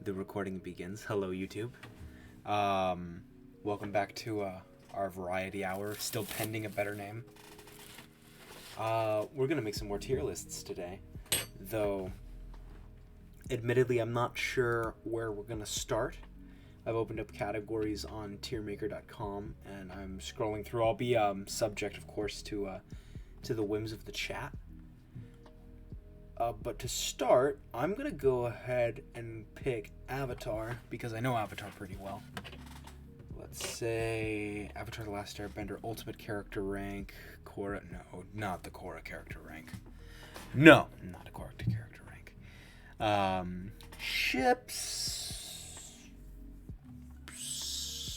The recording begins. Hello, YouTube. Welcome back to our variety hour. Still pending a better name. We're gonna make some more tier lists today, though. Admittedly, I'm not sure where we're gonna start. I've opened up categories on tiermaker.com, and I'm scrolling through. I'll be subject, of course, to the whims of the chat. But to start, I'm going to go ahead and pick Avatar, because I know Avatar pretty well. Let's say Avatar The Last Airbender, Ultimate Character Rank, Korra. No, not the Korra character rank. No, not a Korra character rank. Ships,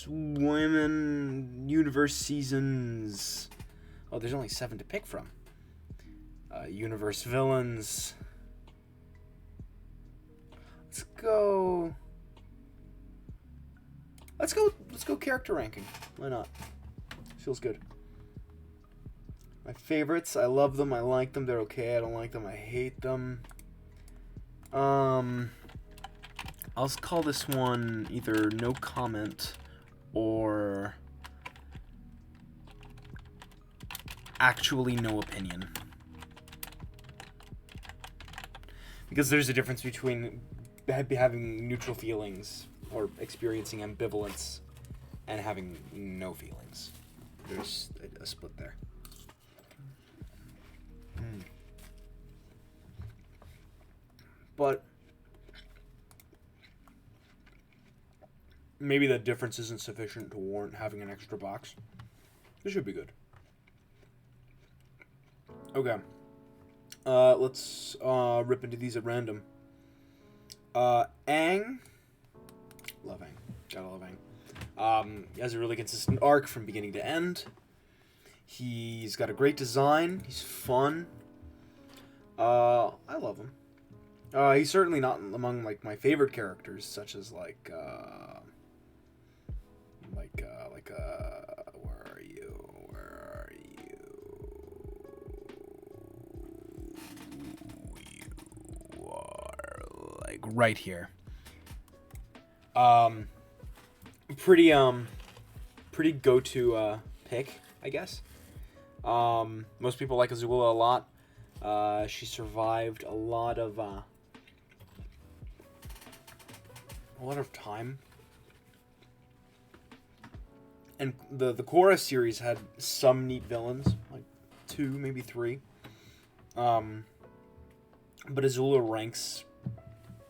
women, universe seasons. Oh, there's only 7 to pick from. Universe villains. Let's go character ranking. Why not? Feels good. My favorites, I love them, I like them, they're okay, I don't like them, I hate them. I'll call this one either no comment or actually no opinion. Because there's a difference between having neutral feelings or experiencing ambivalence and having no feelings. There's a split there. But maybe that difference isn't sufficient to warrant having an extra box. This should be good. Okay. Let's rip into these at random. Aang. Love Aang. Gotta love Aang. He has a really consistent arc from beginning to end. He's got a great design. He's fun. I love him. He's certainly not among my favorite characters, such as where are you? You are right here. Pretty go-to pick, I guess. Most people like Azula a lot. She survived a lot of time. And the Korra series had some neat villains, like 2, maybe 3. But Azula ranks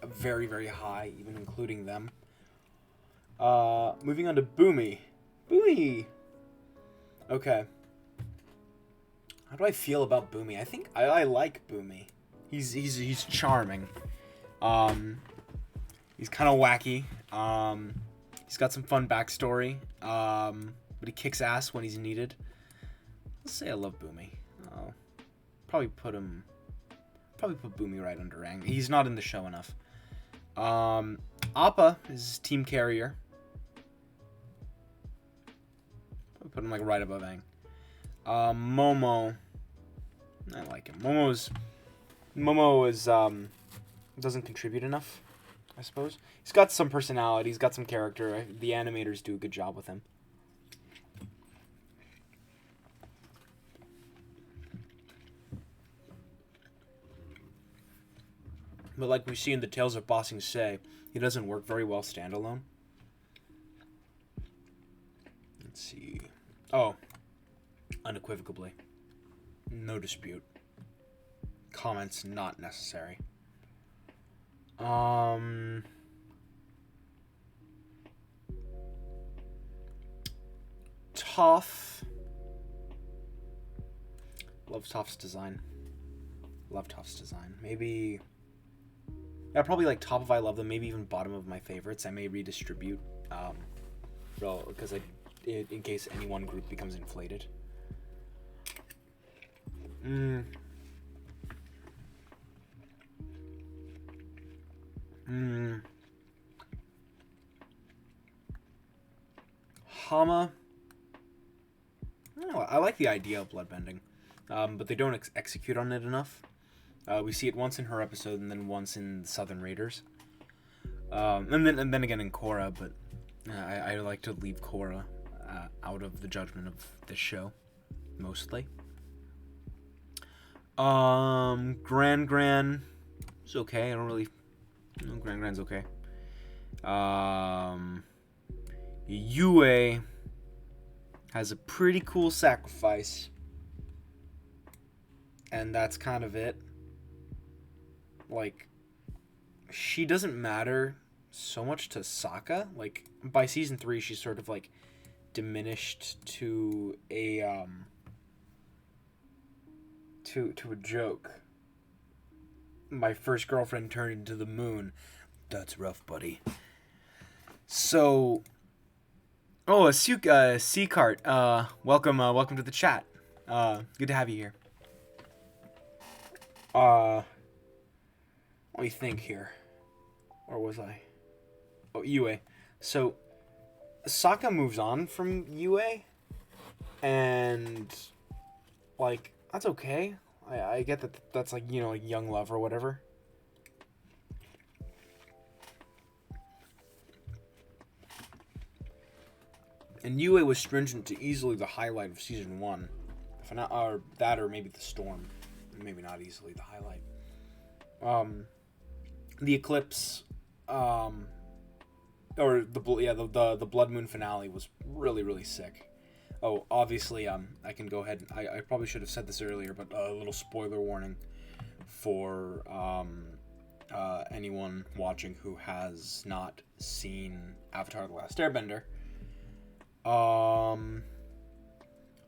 very, very high, even including them. Moving on to Boomy. Boomy! Okay. How do I feel about Boomy? I think I like Boomy. He's charming. He's kind of wacky. He's got some fun backstory. But he kicks ass when he's needed. Let's say I love Boomy. I'll probably put Boomy right under Aang. He's not in the show enough. Appa is team carrier. I'll put him right above Aang. Momo. I like him. Momo is doesn't contribute enough, I suppose. He's got some personality, he's got some character. The animators do a good job with him. But like we see in the Tales of Ba Sing Se, he doesn't work very well standalone. Let's see. Oh. Unequivocally. No dispute. Comments not necessary. Toph. Love Toph's design. Maybe... Yeah, probably top of I love them, maybe even bottom of my favorites. I may redistribute, because in case any one group becomes inflated. Hama. I like the idea of bloodbending, but they don't execute on it enough. We see it once in her episode and then once in Southern Raiders. And then again in Korra, but I like to leave Korra out of the judgment of this show, mostly. Gran is okay. I don't really. No, Gran's okay. Yue has a pretty cool sacrifice, and that's kind of it. Like, she doesn't matter so much to Sokka. Like, by season 3, she's sort of like diminished to a to a joke. My first girlfriend turned into the moon. That's rough, buddy. So, a sea cart. Welcome to the chat. Good to have you here. Let me think here. Or was I? Oh, Yue. So, Sokka moves on from Yue, and like that's okay. I get that that's like, like young love or whatever. And Yue was stringent to easily the highlight of season 1. Or maybe the storm. Maybe not easily the highlight. The eclipse, or the Blood Moon finale was really, really sick. Oh, obviously, I can go ahead. I probably should have said this earlier, but a little spoiler warning for anyone watching who has not seen Avatar: The Last Airbender. I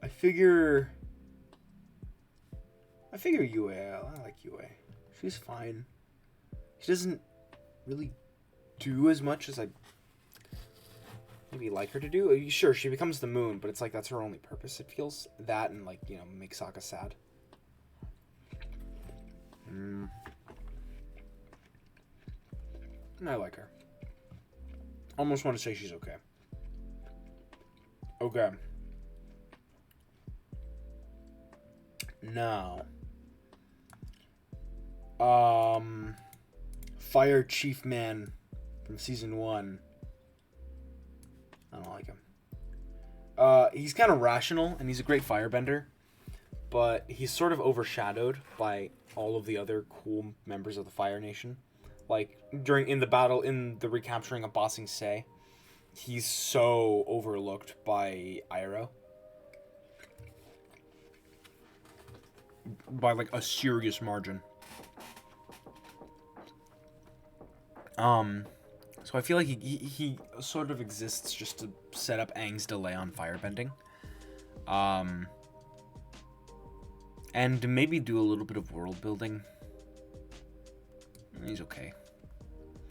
figure Yue. I like Yue. She's fine. She doesn't really do as much as I maybe like her to do. Sure, she becomes the moon, but it's like that's her only purpose. It feels that, and like, make Sokka sad. And I like her. Almost want to say she's okay. Okay. Now, Fire Chief Man from season 1. I don't like him. He's kind of rational, and he's a great firebender, but he's sort of overshadowed by all of the other cool members of the Fire Nation. Like, in the recapturing of Ba Sing Se, he's so overlooked by Iroh. By, like, a serious margin. So I feel like he sort of exists just to set up Aang's delay on firebending. And maybe do a little bit of world building. He's okay.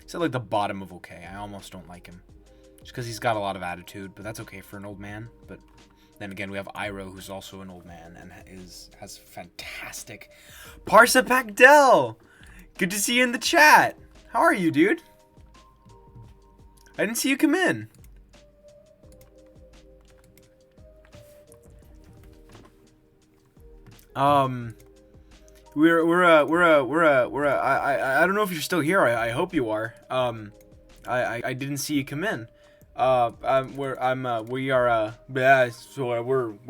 He's at like the bottom of okay. I almost don't like him. Just because he's got a lot of attitude, but that's okay for an old man. But then again, we have Iroh, who's also an old man and has fantastic Parsa Pacdel! Good to see you in the chat. How are you, dude? I didn't see you come in. I don't know if you're still here. I hope you are. I didn't see you come in. We're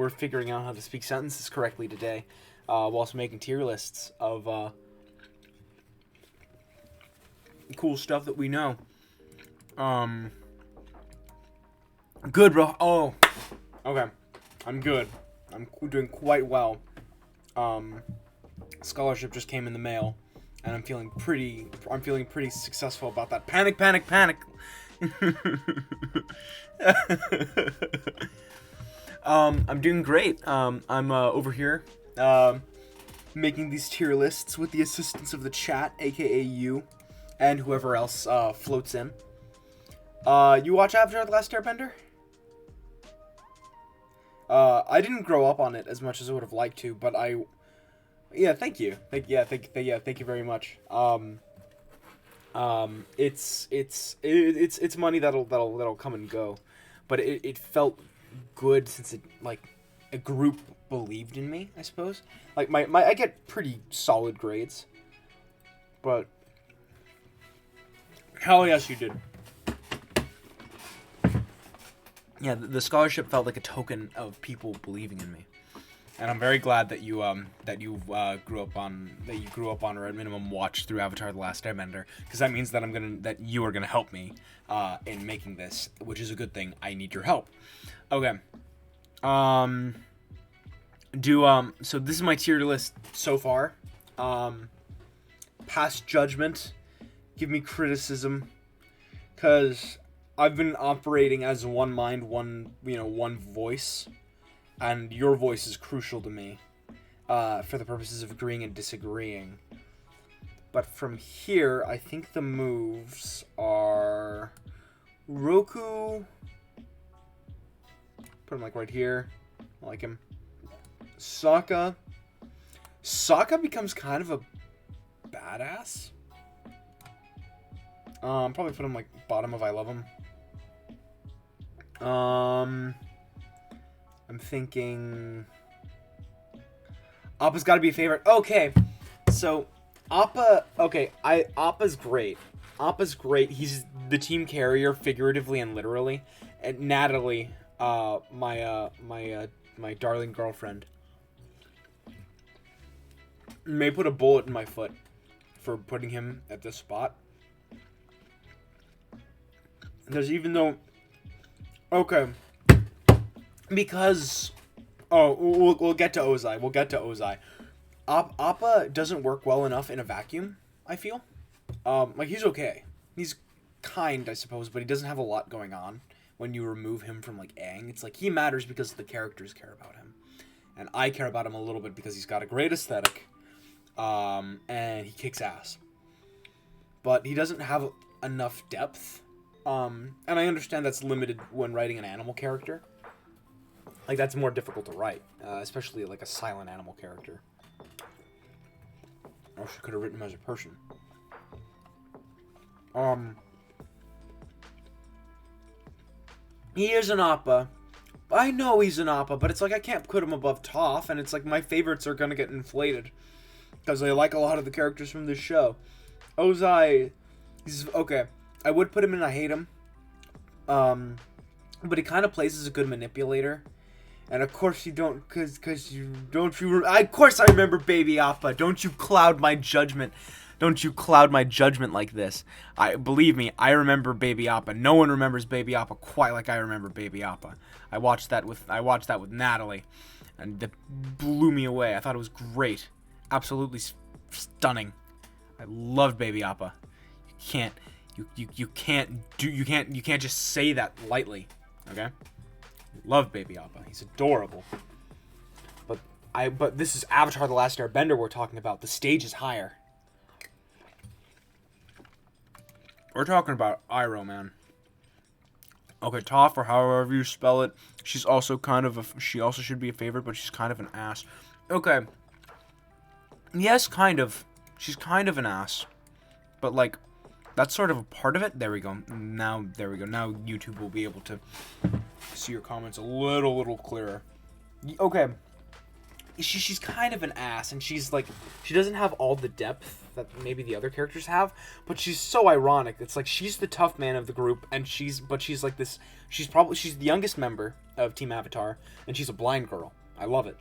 figuring out how to speak sentences correctly today, while also making tier lists of cool stuff that we know. Good, bro. Oh, okay. I'm good. I'm doing quite well. Scholarship just came in the mail, and I'm feeling pretty successful about that. Panic. I'm doing great. I'm over here making these tier lists with the assistance of the chat, aka you, and whoever else floats in. You watch Avatar: The Last Airbender? I didn't grow up on it as much as I would have liked to, but yeah, thank you. Thank you very much. It's money that'll come and go, but it felt good since a group believed in me, I suppose. Like I get pretty solid grades, but Hell yes, you did. Yeah, the scholarship felt like a token of people believing in me, and I'm very glad that you grew up on or at minimum watched through Avatar: The Last Airbender, because that means that you are gonna help me in making this, which is a good thing. I need your help. Okay. So this is my tier list so far. Pass judgment, give me criticism, because I've been operating as one mind, one voice, and your voice is crucial to me for the purposes of agreeing and disagreeing. But from here, I think the moves are Roku. Put him like right here. I like him. Sokka. Sokka becomes kind of a badass. Probably put him like bottom of I love him. I'm thinking Appa's got to be a favorite. Okay, so Appa. Okay, Appa's great. Appa's great. He's the team carrier, figuratively and literally. And Natalie, my darling girlfriend, may put a bullet in my foot for putting him at this spot. Because even though, okay, because, we'll get to Ozai. We'll get to Ozai. Appa doesn't work well enough in a vacuum, I feel. Like, he's okay. He's kind, I suppose, but he doesn't have a lot going on when you remove him from, like, Aang. It's like, he matters because the characters care about him. And I care about him a little bit because he's got a great aesthetic. And he kicks ass. But he doesn't have enough depth. And I understand that's limited when writing an animal character. Like, that's more difficult to write. Especially, like, a silent animal character. Or she could have written him as a person. He is an Appa. I know he's an Appa, but it's like I can't put him above Toph, and it's like my favorites are gonna get inflated. Because I like a lot of the characters from this show. Ozai, he's okay. I would put him in I hate him. But he kind of plays as a good manipulator. And of course you don't, of course I remember Baby Appa. Don't you cloud my judgment. Don't you cloud my judgment like this. Believe me, I remember Baby Appa. No one remembers Baby Appa quite like I remember Baby Appa. I watched that with Natalie, and that blew me away. I thought it was great. Absolutely stunning. I loved Baby Appa. You can't just say that lightly. Okay? Love Baby Appa. He's adorable. But this is Avatar: The Last Airbender we're talking about. The stage is higher. We're talking about Iroh, man. Okay, Toph, or however you spell it. She's also she also should be a favorite, but she's kind of an ass. Okay. Yes, kind of. She's kind of an ass. But, like, that's sort of a part of it. There we go. Now YouTube will be able to see your comments a little clearer. Okay. She's kind of an ass, and she's like, she doesn't have all the depth that maybe the other characters have, but she's so ironic. It's like she's the tough man of the group, and she's like this. She's the youngest member of Team Avatar, and she's a blind girl. I love it.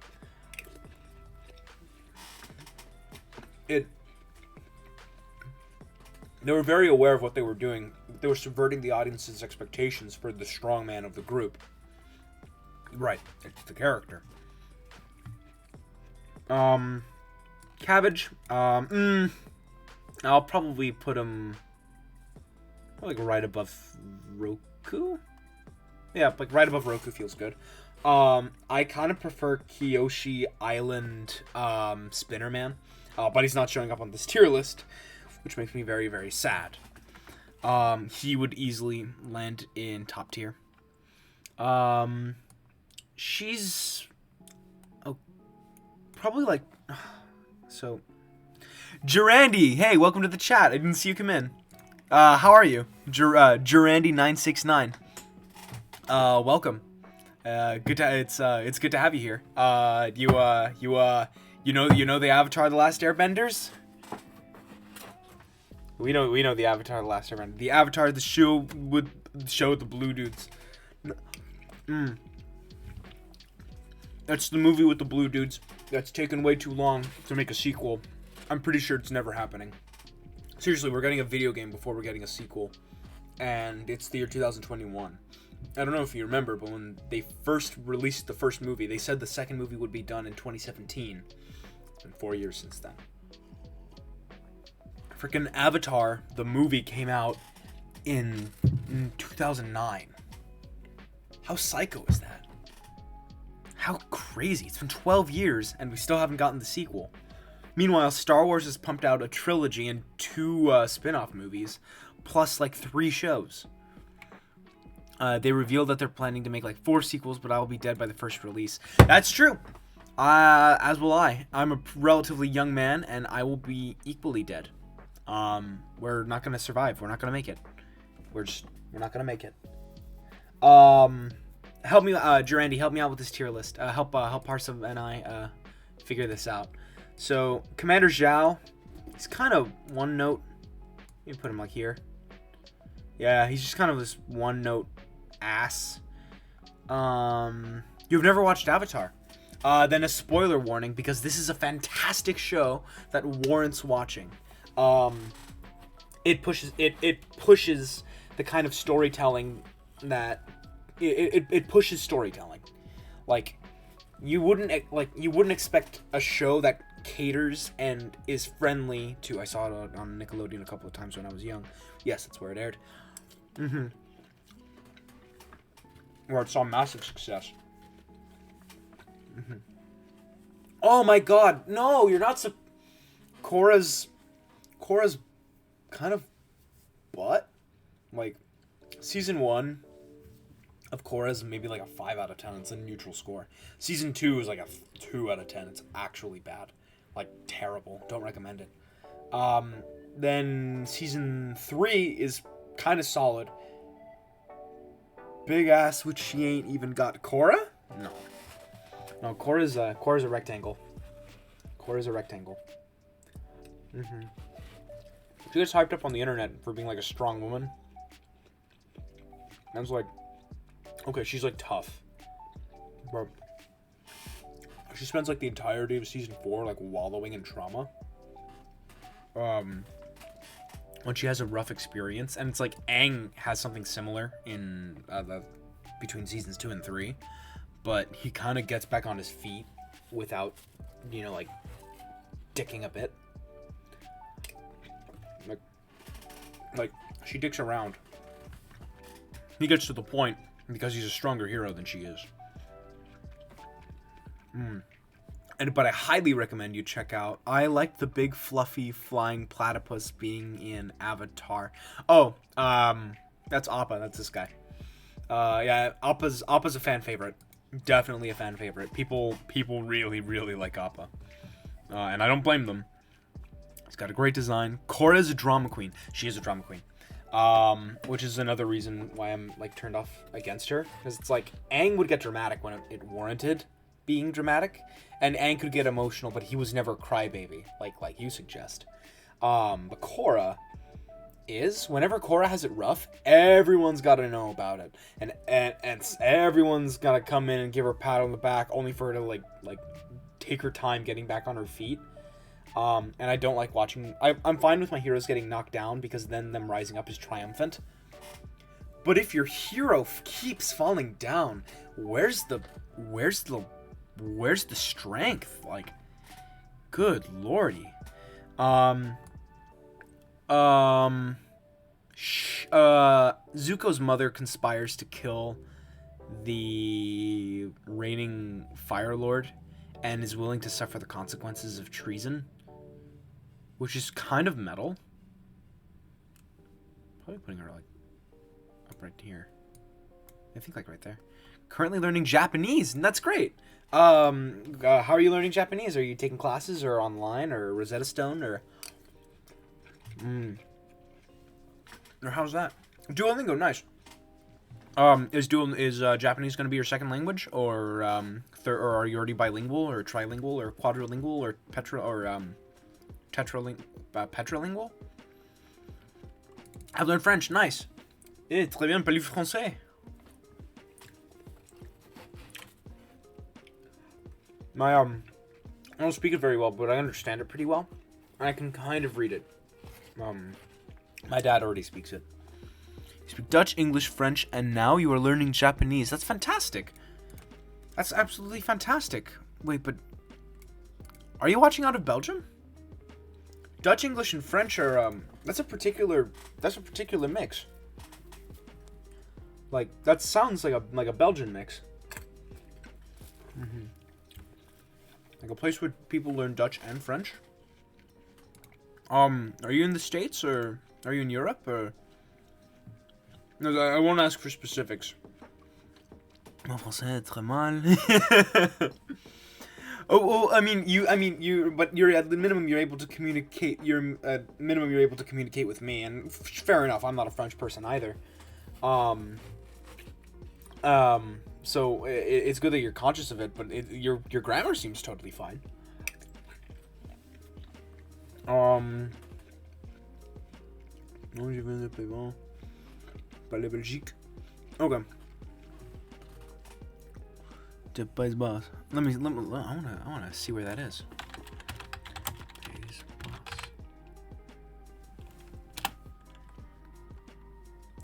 They were very aware of what they were doing. They were subverting the audience's expectations for the strong man of the group. Right, it's the character. Cabbage. I'll probably put him like right above Roku. Yeah, like right above Roku feels good. I kind of prefer Kyoshi Island Spinnerman, but he's not showing up on this tier list, which makes me very, very sad. He would easily land in top tier. She's probably like so. Durandi, hey, welcome to the chat. I didn't see you come in. How are you, Durandi969? Welcome. It's good to have you here. You know the Avatar: The Last Airbenders? We know the Avatar: The Last Airbender. The Avatar, the show with the blue dudes. That's the movie with the blue dudes. That's taken way too long to make a sequel. I'm pretty sure it's never happening. Seriously, we're getting a video game before we're getting a sequel. And it's the year 2021. I don't know if you remember, but when they first released the first movie, they said the second movie would be done in 2017. It's been 4 years since then. Freaking Avatar, the movie, came out in 2009. How psycho is that? How crazy. It's been 12 years and we still haven't gotten the sequel. Meanwhile, Star Wars has pumped out a trilogy and 2 spin-off movies, plus like 3 shows. They revealed that they're planning to make like 4 sequels, but I will be dead by the first release. That's true. As will I. I'm a relatively young man and I will be equally dead. We're not going to survive. We're not going to make it. We're not going to make it. Help me, Durandi, help me out with this tier list. Help Parsa and I, figure this out. So, Commander Zhao, he's kind of one note. Let me put him like here. Yeah, he's just kind of this one note ass. You've never watched Avatar. Then a spoiler warning, because this is a fantastic show that warrants watching. It pushes the kind of storytelling that it pushes storytelling. Like you wouldn't expect a show that caters and is friendly to. I saw it on Nickelodeon a couple of times when I was young. Yes, that's where it aired. Where it saw massive success. Oh my God! No, you're not. Korra's kind of butt. Like season 1 of Korra is maybe like a 5 out of 10. It's a neutral score. Season 2 is like a 2 out of 10. It's actually bad, like terrible. Don't recommend it. Then season 3 is kind of solid. Big ass, which she ain't even got. Korra? No, Korra's a rectangle. Korra's a rectangle. She gets hyped up on the internet for being like a strong woman. And I was like, okay, she's like tough. But she spends like the entirety of season 4 like wallowing in trauma. When she has a rough experience, and it's like Aang has something similar in between seasons 2 and 3, but he kind of gets back on his feet without, like dicking a bit. Like she dicks around. He gets to the point because he's a stronger hero than she is. But I highly recommend you check out. I like the big fluffy flying platypus being in Avatar. Oh, that's Appa. That's this guy. Yeah, Appa's a fan favorite. Definitely a fan favorite. People really, really like Appa. And I don't blame them. He's got a great design. Korra's a drama queen. She is a drama queen. Which is another reason why I'm like turned off against her. Because it's like Aang would get dramatic when it warranted being dramatic. And Aang could get emotional, but he was never a crybaby, like you suggest. But Korra is, whenever Korra has it rough, everyone's got to know about it. And everyone's got to come in and give her a pat on the back, only for her to like take her time getting back on her feet. And I don't like watching. I'm fine with my heroes getting knocked down because then them rising up is triumphant. But if your hero keeps falling down, where's the strength? Like, good lordy. Zuko's mother conspires to kill the reigning Fire Lord and is willing to suffer the consequences of treason, which is kind of metal. Probably putting her like up right here. I think like right there. Currently learning Japanese, and that's great. How are you learning Japanese? Are you taking classes or online or Rosetta Stone or? Or how's that? Duolingo, nice. Is Japanese going to be your second language, or or are you already bilingual, or trilingual, or quadrilingual, or tetralingual? I've learned French. Nice. Eh, très bien, parler français. I don't speak it very well, but I understand it pretty well. And I can kind of read it. My dad already speaks it. You speak Dutch, English, French, and now you are learning Japanese. That's fantastic. That's absolutely fantastic. Wait, but are you watching out of Belgium? Dutch, English, and French are that's a particular mix. Like that sounds like a Belgian mix. Mm-hmm. Like a place where people learn Dutch and French. Are you in the States or are you in Europe or? No, I won't ask for specifics. Mon français est très mal. I mean, but you're at the minimum you're able to communicate. You're at minimum you're able to communicate with me, and fair enough. I'm not a French person either. So it's good that you're conscious of it, but your grammar seems totally fine. Belgique. Okay. De Pays Bas. Let me. I wanna see where that is. Pays Bas.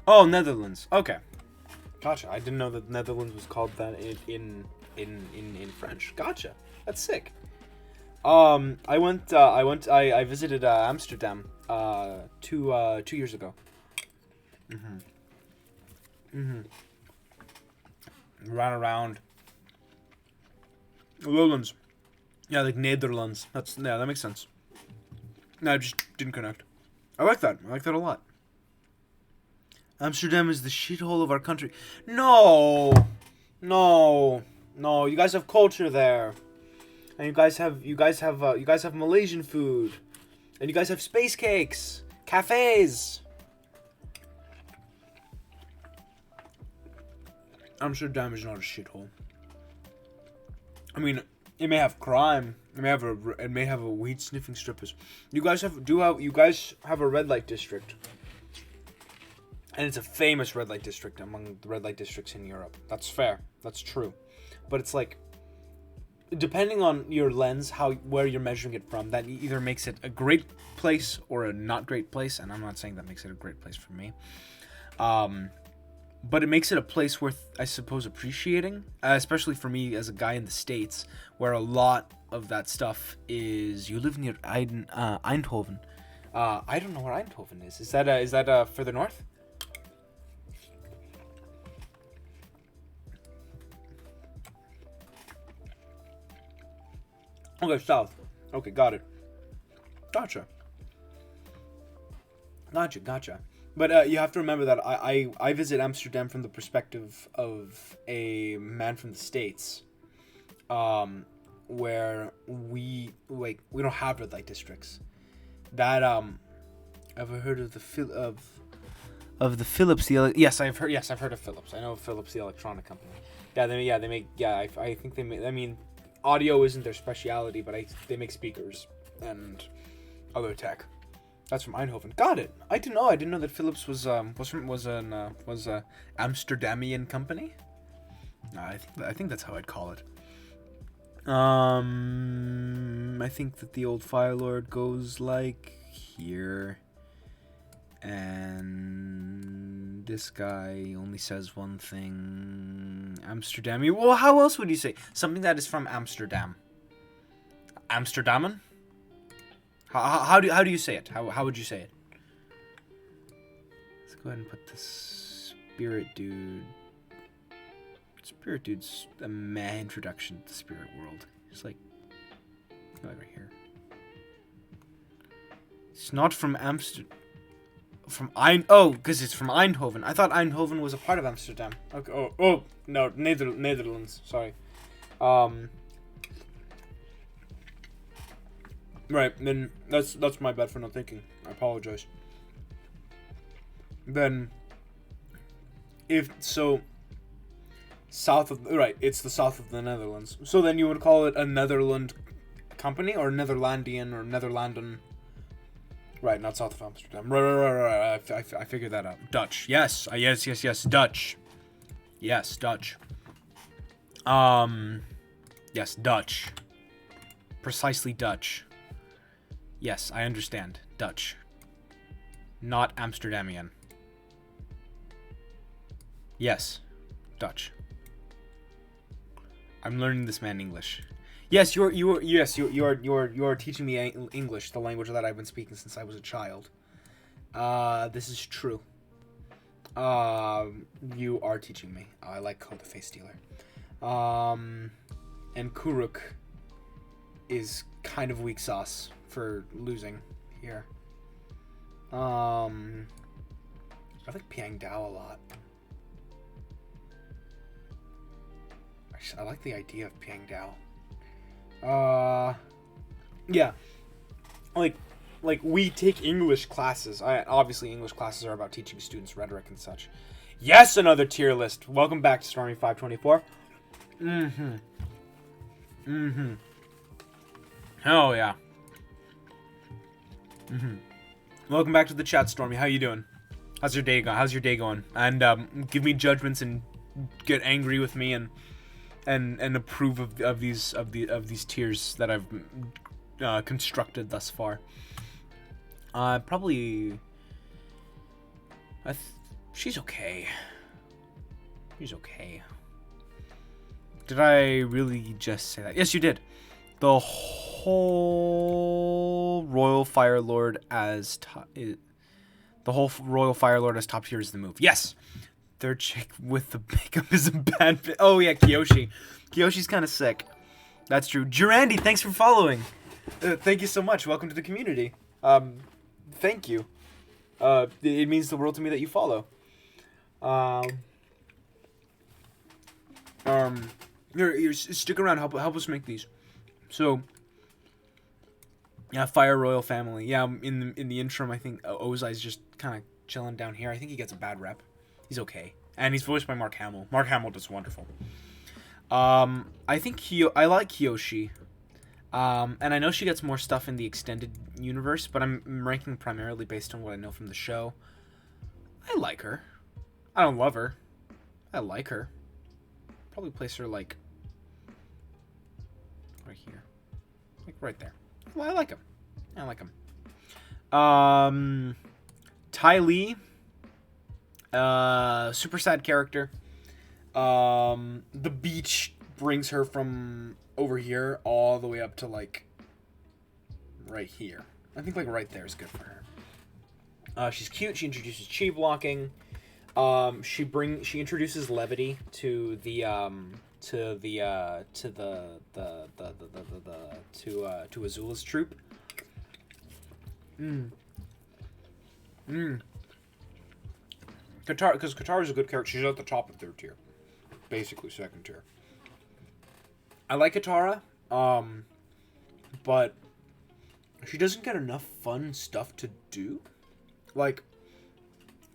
Oh, Netherlands. Okay. Gotcha. I didn't know that Netherlands was called that in French. Gotcha. That's sick. I visited Amsterdam 2 years ago. Ran around. Lowlands. Yeah, like Netherlands. That makes sense. No, I just didn't connect. I like that. I like that a lot. Amsterdam is the shithole of our country. No. You guys have culture there. And you guys have Malaysian food. And you guys have space cakes. Cafes. Amsterdam is not a shithole. I mean, it may have crime. It may have a weed sniffing strippers. You guys have a red light district. And it's a famous red light district among the red light districts in Europe. That's fair. That's true. But it's like, depending on your lens, where you're measuring it from, that either makes it a great place or a not great place. And I'm not saying that makes it a great place for me. But it makes it a place worth, I suppose, appreciating. Especially for me as a guy in the States, where a lot of that stuff is... You live near Eindhoven. I don't know where Eindhoven is. Is that further north? Okay, south. Okay, got it. Gotcha. But you have to remember that I visit Amsterdam from the perspective of a man from the States, where we don't have red light districts. That ever heard of the Philips? Yes, I've heard of Philips. I know of Philips, the electronic company. They make. I think they make. I mean, audio isn't their specialty, but they make speakers and other tech. That's from Eindhoven. Got it. I didn't know that Philips was a Amsterdamian company. I think that's how I'd call it. I think that the old Fire Lord goes like here, and this guy only says one thing. Amsterdam. Well, how else would you say something that is from Amsterdam? Amsterdamen? How do you say it? How would you say it? Let's go ahead and put the Spirit Dude. Spirit Dude's a meh introduction to the spirit world. It's like right here. It's not from Amsterdam. Because it's from Eindhoven. I thought Eindhoven was a part of Amsterdam. Okay. Oh no, Netherlands. Sorry. Right, then that's my bad for not thinking. I apologize. Then, it's the south of the Netherlands. So then you would call it a Netherland company, or Netherlandian, or Netherlanden. Right, not south of Amsterdam. Right. I figured that out. Dutch. Yes. Yes. Dutch. Yes, Dutch. Yes, Dutch. Precisely Dutch. Yes, I understand. Dutch. Not Amsterdamian. Yes, Dutch. I'm learning this man English. Yes, you are teaching me English, the language that I've been speaking since I was a child. This is true. You are teaching me. I like Code the Face Stealer. And Kuruk is kind of weak sauce for losing here. I like Piang Dao a lot. I like the idea of Piang Dao. Yeah. Like we take English classes. Obviously English classes are about teaching students rhetoric and such. Yes, another tier list. Welcome back to Stormy524. Oh yeah. Welcome back to the chat, Stormy. How you doing? How's your day going? And give me judgments and get angry with me and approve of these tiers that I've constructed thus far. Probably. She's okay. She's okay. Did I really just say that? Yes, you did. The whole Royal Fire Lord as top tier is the move. Yes. Third chick with the makeup is a bad fit. Oh yeah, Kiyoshi. Kiyoshi's kind of sick. That's true. Durandi, thanks for following. Thank you so much. Welcome to the community. Thank you. It means the world to me that you follow. Here, stick around. Help us make these. So, yeah, Fire Royal Family. Yeah, in the interim, I think Ozai's just kind of chilling down here. I think he gets a bad rep. He's okay, and he's voiced by Mark Hamill. Mark Hamill does wonderful. I think I like Kiyoshi. And I know she gets more stuff in the extended universe, but I'm ranking primarily based on what I know from the show. I like her. I don't love her. I like her. Probably place her like right here, like right there. Well, I like him. Ty Lee. Super sad character. The beach brings her from over here all the way up to like right here. I think like right there is good for her. She's cute. She introduces chi blocking. She introduces levity to Azula's troop. Katara, because Katara's a good character. She's at the top of third tier, basically second tier. I like Katara, but she doesn't get enough fun stuff to do. Like,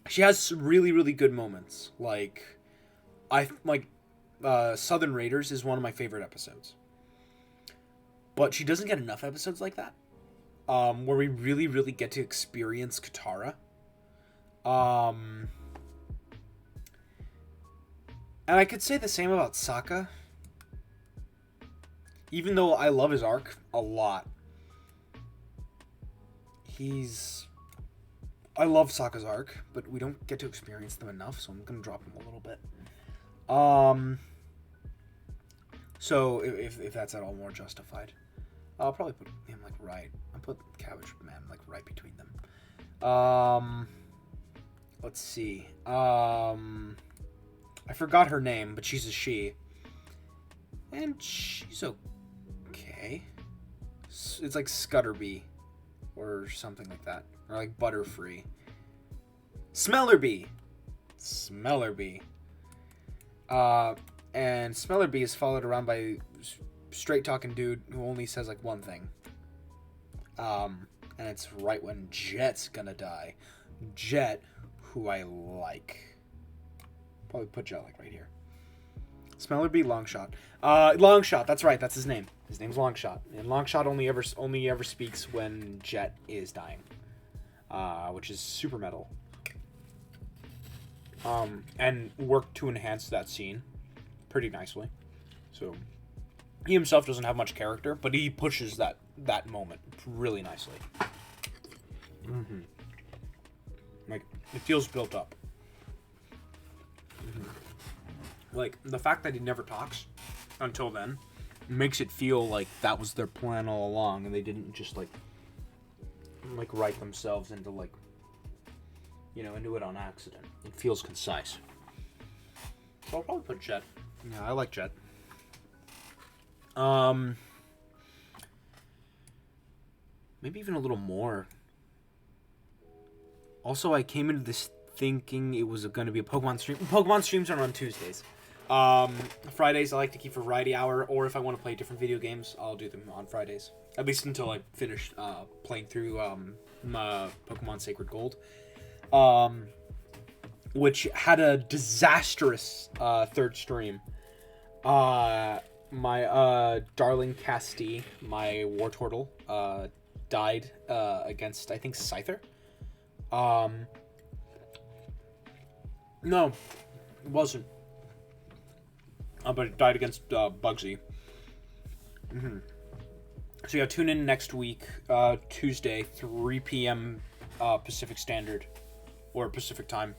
she has some really, really good moments. Like, Southern Raiders is one of my favorite episodes. But she doesn't get enough episodes like that, where we really, really get to experience Katara. And I could say the same about Sokka. Even though I love his arc a lot. I love Sokka's arc, but we don't get to experience them enough, so I'm going to drop him a little bit. So, if that's at all more justified. I'll probably put him, like, right. I'll put Cabbage Man, like, right between them. Let's see. I forgot her name, but she's a she. And she's okay. It's like Scutterbee. Or something like that. Or like Butterfree. Smellerbee! And Smellerbee is followed around by straight talking dude who only says like one thing. And it's right when Jet's gonna die. Jet, who I like. Probably put Jet like right here. Smellerbee, Longshot. Longshot, that's right, that's his name. His name's Longshot. And Longshot only ever speaks when Jet is dying. which is super metal. And worked to enhance that scene pretty nicely. So he himself doesn't have much character, but he pushes that moment really nicely. Like, it feels built up. Like, the fact that he never talks until then makes it feel like that was their plan all along, and they didn't just like write themselves into into it on accident. It feels concise. So I'll probably put Jet. Yeah, I like Jet. Maybe even a little more. Also, I came into this thinking it was going to be a Pokemon stream. Pokemon streams are on Tuesdays. Fridays I like to keep for variety hour, or if I want to play different video games, I'll do them on Fridays. At least until I finish playing through my Pokemon Sacred Gold. Which had a disastrous third stream. My darling Casti, my Wartortle, died against, I think, Scyther. No, it wasn't. But it died against Bugsy. So yeah, tune in next week, Tuesday, 3 p.m. Pacific Standard, or Pacific Time.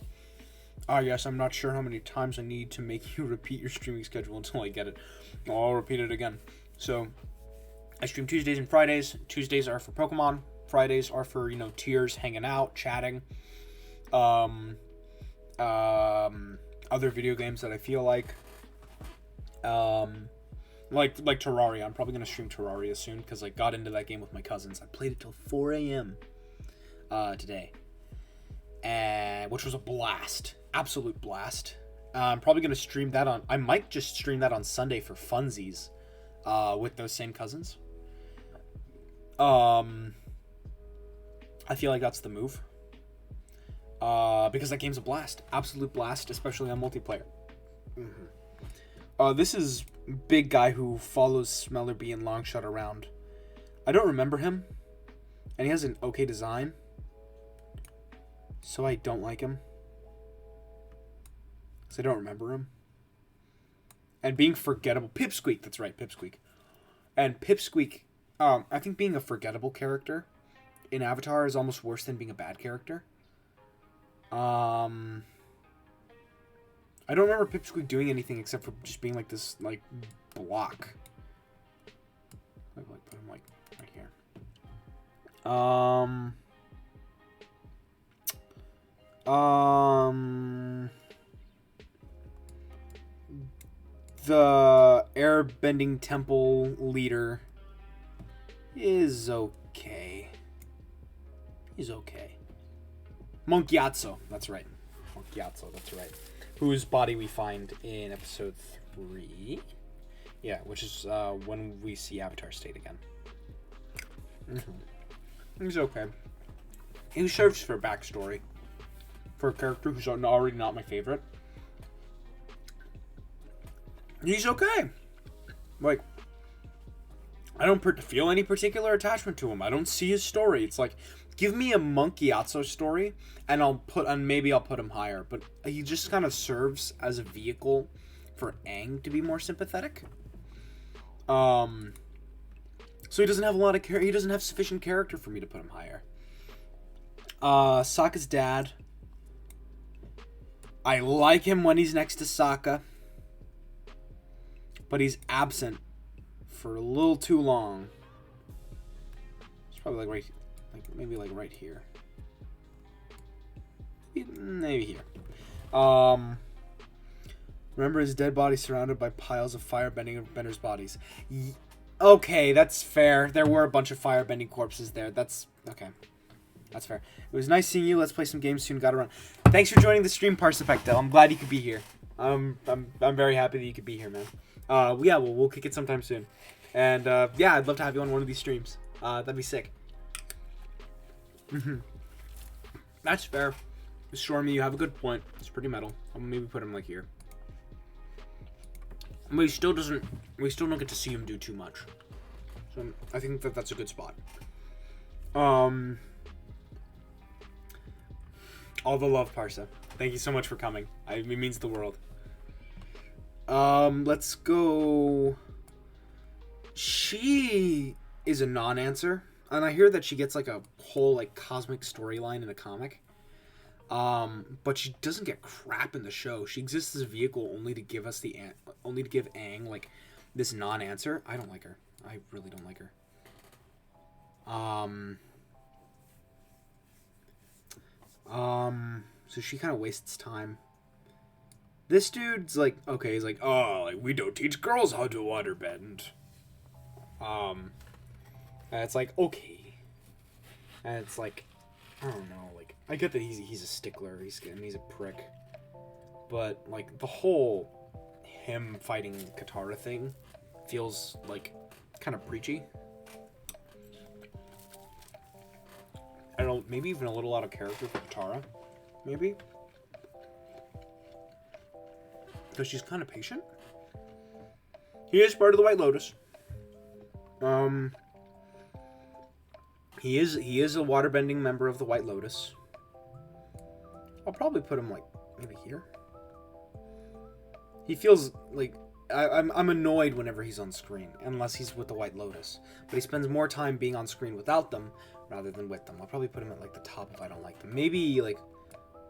Yes, I'm not sure how many times I need to make you repeat your streaming schedule until I get it. I'll repeat it again. So, I stream Tuesdays and Fridays. Tuesdays are for Pokemon. Fridays are for, tiers, hanging out, chatting. Other video games that I feel like. Like Terraria. I'm probably going to stream Terraria soon, because I got into that game with my cousins. I played it till 4 a.m. Today. Which was a blast. Absolute blast. I'm probably going to stream that on... I might just stream that on Sunday for funsies. With those same cousins. I feel like that's the move. Because that game's a blast. Absolute blast, especially on multiplayer. This is big guy who follows Smellerbee and Longshot around. I don't remember him. And he has an okay design. So I don't like him. Because I don't remember him. And being forgettable. Pipsqueak, that's right, Pipsqueak. And Pipsqueak, I think being a forgettable character in Avatar is almost worse than being a bad character. I don't remember Pipsqueak doing anything except for just being like this, block. Put him, right here. The airbending temple leader is okay. He's okay. Monkiatsu, that's right. Whose body we find in episode 3. Yeah, which is when we see Avatar State again. He's okay. He serves for backstory. For a character who's already not my favorite. He's okay. I don't feel any particular attachment to him. I don't see his story. It's like, give me a Monkiatsu story, and maybe I'll put him higher. But he just kind of serves as a vehicle for Aang to be more sympathetic. So he doesn't have he doesn't have sufficient character for me to put him higher. Sokka's dad. I like him when he's next to Sokka. But he's absent for a little too long. It's probably maybe right here. Maybe here. Remember his dead body surrounded by piles of firebenders' bodies. Okay, that's fair. There were a bunch of firebending corpses there. That's okay. That's fair. It was nice seeing you. Let's play some games soon. Got around. Thanks for joining the stream, Parsifectel. I'm glad you could be here. I'm very happy that you could be here, man. Yeah, we'll kick it sometime soon. And yeah, I'd love to have you on one of these streams. That'd be sick. That's fair. Stormy, you have a good point. It's pretty metal. I'll maybe put him here. But we still don't get to see him do too much. So I think that's a good spot. All the love, Parsa. Thank you so much for coming. It means the world. Let's go. She is a non-answer, and I hear that she gets like a whole like cosmic storyline in a comic. But she doesn't get crap in the show. She exists as a vehicle only to give us only to give Aang like this non-answer. I don't like her. I really don't like her. So she kind of wastes time. This dude's like, okay, he's like, oh, like, we don't teach girls how to waterbend. And it's like, okay. And it's like, I don't know, like, I get that he's a stickler, he's a prick. But, like, the whole him fighting Katara thing feels, like, kind of preachy. I don't know, maybe even a little out of character for Katara. Maybe. Because she's kind of patient. He is part of the White Lotus. He is a waterbending member of the White Lotus. I'll probably put him, like, maybe here. He feels like... I'm annoyed whenever he's on screen, unless he's with the White Lotus. But he spends more time being on screen without them, rather than with them. I'll probably put him at, like, the top if I don't like them. Maybe, like,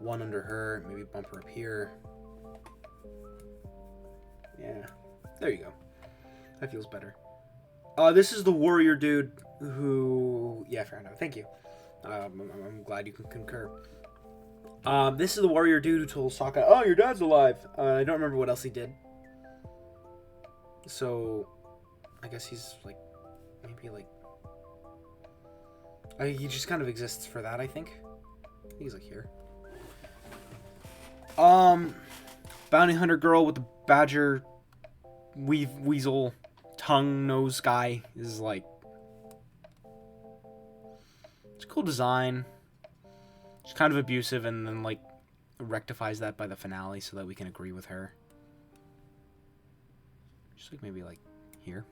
one under her. Maybe bump her up here. Yeah. There you go. That feels better. This is the warrior dude who... Yeah, fair enough. Thank you. I'm glad you can concur. This is the warrior dude who told Sokka, oh, your dad's alive. I don't remember what else he did. So, I guess he's, like, maybe, like... he just kind of exists for that, I think. He's, like, here. Bounty hunter girl with the badger weasel tongue nose guy is, like... It's a cool design. She's kind of abusive and then, like, rectifies that by the finale so that we can agree with her. Just like maybe like here.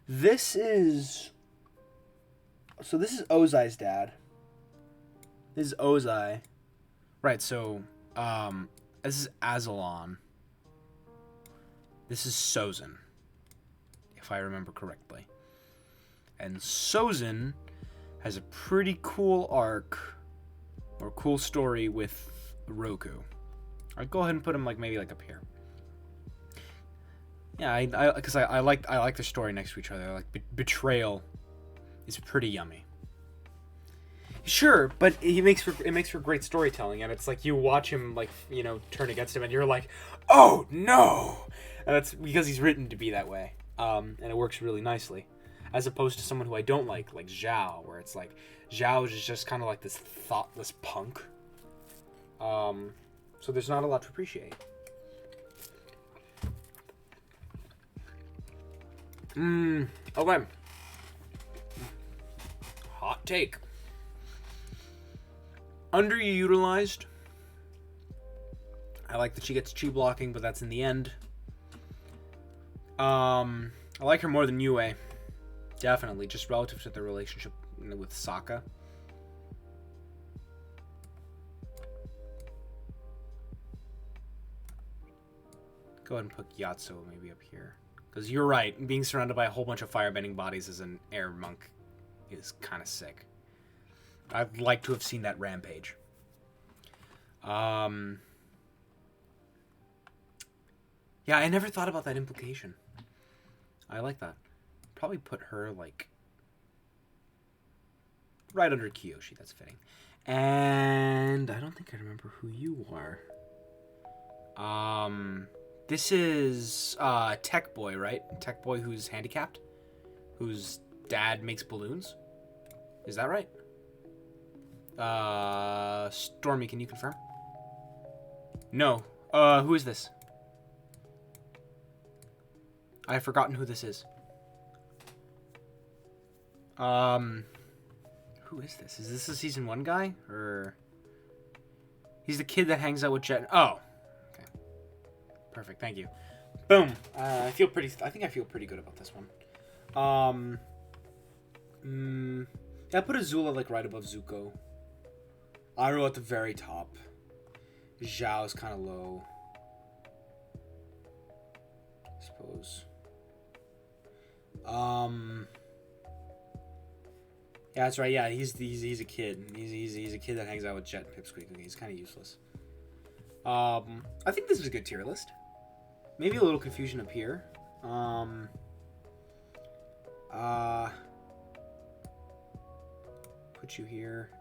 This is Ozai's dad. This is Ozai. Right, so this is Azalon. This is Sozin, if I remember correctly. And Sozin has a pretty cool arc or cool story with Roku. I'd go ahead and put him like maybe like up here. Yeah, because I like the story next to each other. Like betrayal is pretty yummy. Sure, but it makes for great storytelling, and it's like you watch him like turn against him, and you're like, oh no, and that's because he's written to be that way, and it works really nicely, as opposed to someone who I don't like Zhao, where it's like Zhao is just kind of like this thoughtless punk. So there's not a lot to appreciate. Okay. Hot take. Underutilized. I like that she gets chi blocking, but that's in the end. I like her more than Yue. Definitely, just relative to their relationship with Sokka. Go ahead and put Yatso maybe up here. Because you're right, being surrounded by a whole bunch of firebending bodies as an air monk is kind of sick. I'd like to have seen that rampage. Yeah, I never thought about that implication. I like that. Probably put her, like, right under Kyoshi. That's fitting. And I don't think I remember who you are. This is Tech Boy, right? Tech Boy who's handicapped? Whose dad makes balloons? Is that right? Stormy, can you confirm? No. Who is this? I've forgotten who this is. Who is this? Is this a season 1 guy? Or... He's the kid that hangs out with Jet... Oh. Okay. Perfect, thank you. Boom. I think I feel pretty good about this one. Yeah, I put Azula like right above Zuko. Iroh at the very top. Zhao's kind of low. I suppose. Yeah, that's right. Yeah, he's a kid. He's a kid that hangs out with Jet and Pipsqueak. He's kind of useless. I think this is a good tier list. Maybe a little confusion up here. Put you here.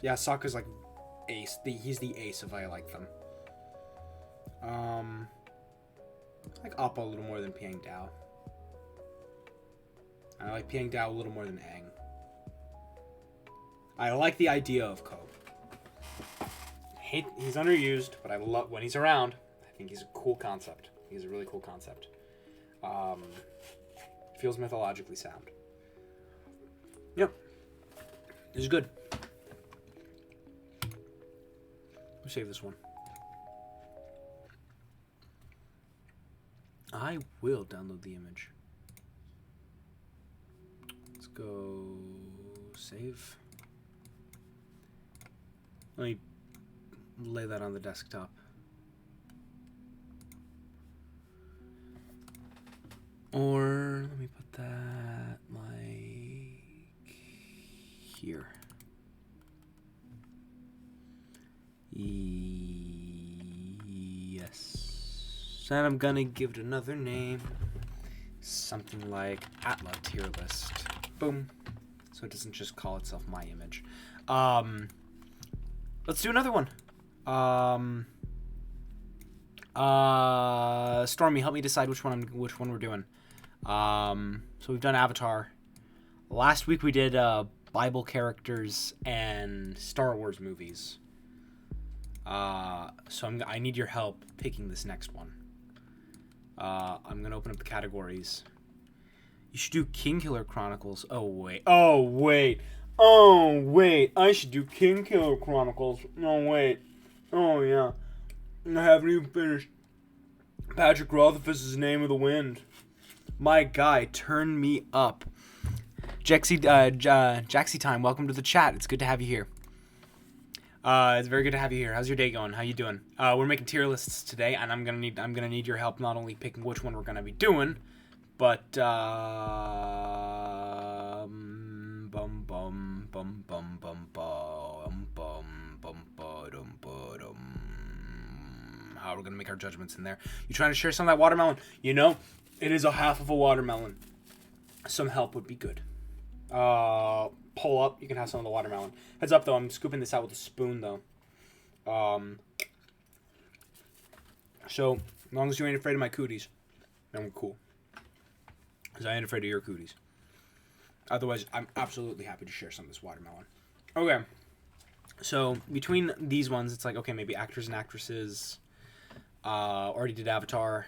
Yeah, Sokka's like ace. He's the ace if I like them. I like Appa a little more than Piang Dao. I like Piang Dao a little more than Aang. I like the idea of Ko. He's underused, but I love when he's around. I think he's a cool concept. He's a really cool concept. Feels mythologically sound. Yep. This is good. Let's save this one. I will download the image. Let's go save. Let me lay that on the desktop. Or let me put that like here. Yes. And I'm gonna give it another name. Something like Atla tier list. Boom. So it doesn't just call itself my image. Let's do another one. Stormy, help me decide which one we're doing. So we've done Avatar. Last week we did Bible characters and Star Wars movies. So I need your help picking this next one. I'm gonna open up the categories. You should do King Killer Chronicles. Oh wait. I should do King Killer Chronicles. No wait. Oh yeah. I haven't even finished. Patrick Rothfuss's Name of the Wind. My guy, turn me up. Jaxie Time, welcome to the chat. It's good to have you here. It's very good to have you here. How's your day going? How you doing? We're making tier lists today, and I'm gonna need your help not only picking which one we're gonna be doing, but how we're gonna make our judgments in there. You trying to share some of that watermelon? You know, it is a half of a watermelon. Some help would be good. Pull up, you can have some of the watermelon. Heads up though, I'm scooping this out with a spoon though. So as long as you ain't afraid of my cooties, then we're cool. Because I ain't afraid of your cooties. Otherwise, I'm absolutely happy to share some of this watermelon. Okay. So between these ones, it's like, okay, maybe actors and actresses. Already did Avatar.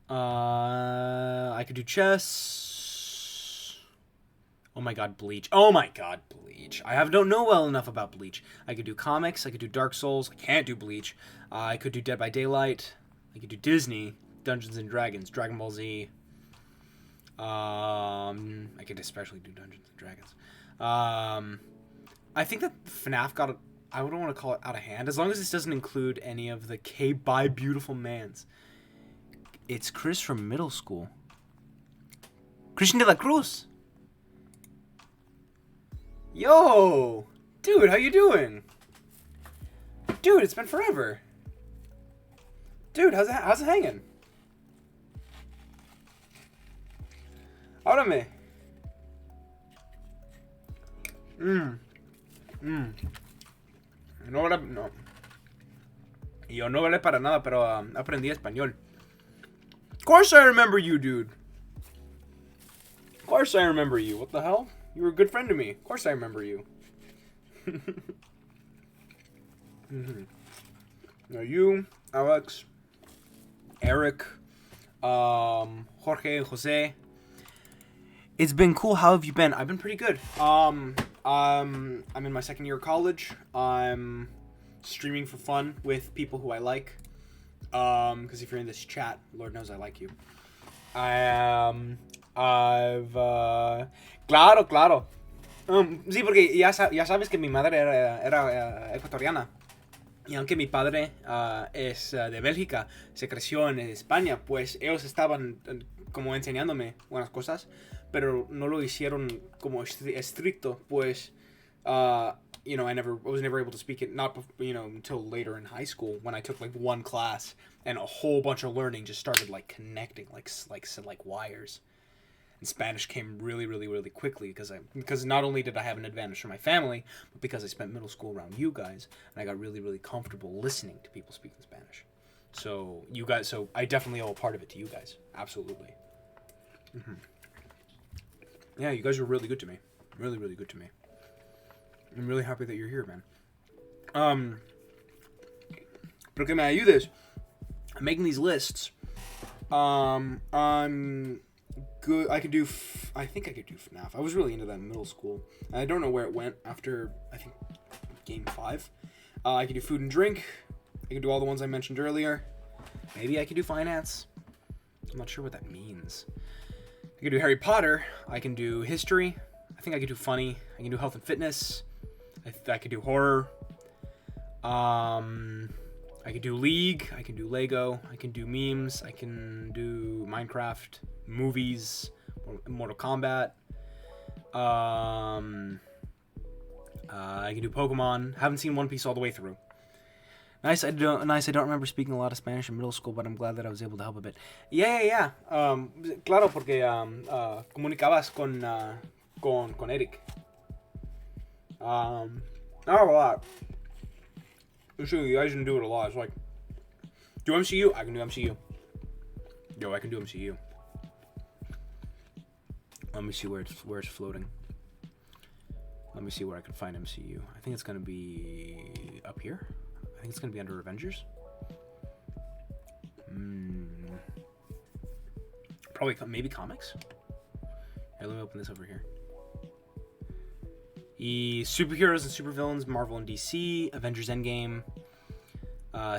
I could do chess. Oh my god, Bleach. I don't know well enough about Bleach. I could do comics. I could do Dark Souls. I can't do Bleach. I could do Dead by Daylight. I could do Disney. Dungeons and Dragons. Dragon Ball Z. I could especially do Dungeons and Dragons. I think that FNAF got I don't want to call it out of hand. As long as this doesn't include any of the K-By Beautiful Mans. It's Chris from middle school. Christian de la Cruz. Yo! Dude, how you doing? Dude, it's been forever. Dude, how's it hanging? Háblame. No. Yo no vale para nada, pero aprendí español. Of course I remember you, dude. Of course I remember you. What the hell? You were a good friend to me. Of course I remember you. Now you, Alex, Eric, Jorge, Jose. It's been cool. How have you been? I've been pretty good. I'm in my second year of college. I'm streaming for fun with people who I like. Because if you're in this chat, Lord knows I like you. Claro, claro. Sí, porque ya sabes que mi madre era ecuatoriana. Y aunque mi padre es de Bélgica, se creció en España, pues ellos estaban como enseñándome unas cosas, pero no lo hicieron como estricto, pues, you know, I was never able to speak it, not, you know, until later in high school when I took like one class and a whole bunch of learning just started like connecting like wires. And Spanish came really, really, really quickly because not only did I have an advantage from my family, but because I spent middle school around you guys, and I got really, really comfortable listening to people speaking Spanish. So I definitely owe a part of it to you guys. Absolutely. Mm-hmm. Yeah, you guys were really good to me. Really, really good to me. I'm really happy that you're here, man. Pero que me ayudes. I'm making these lists. I'm good. I think I could do FNAF. I was really into that in middle school. I don't know where it went after, I think, game 5. I could do food and drink. I could do all the ones I mentioned earlier. Maybe I could do finance. I'm not sure what that means. I could do Harry Potter. I can do history. I think I could do funny. I can do health and fitness. I could do horror. I could do League. I can do Lego. I can do memes. I can do Minecraft, movies, Mortal Kombat. I can do Pokemon. Haven't seen One Piece all the way through. Nice. I don't remember speaking a lot of Spanish in middle school, but I'm glad that I was able to help a bit. Yeah. Claro, porque comunicabas con Eric. Not a lot. I'm sure you guys didn't do it a lot. It's like, do MCU? I can do MCU. Yo, I can do MCU. Let me see where it's floating. Let me see where I can find MCU. I think it's gonna be up here. I think it's gonna be under Avengers. Probably maybe comics. Here, let me open this over here. Superheroes and supervillains, Marvel and DC, Avengers Endgame,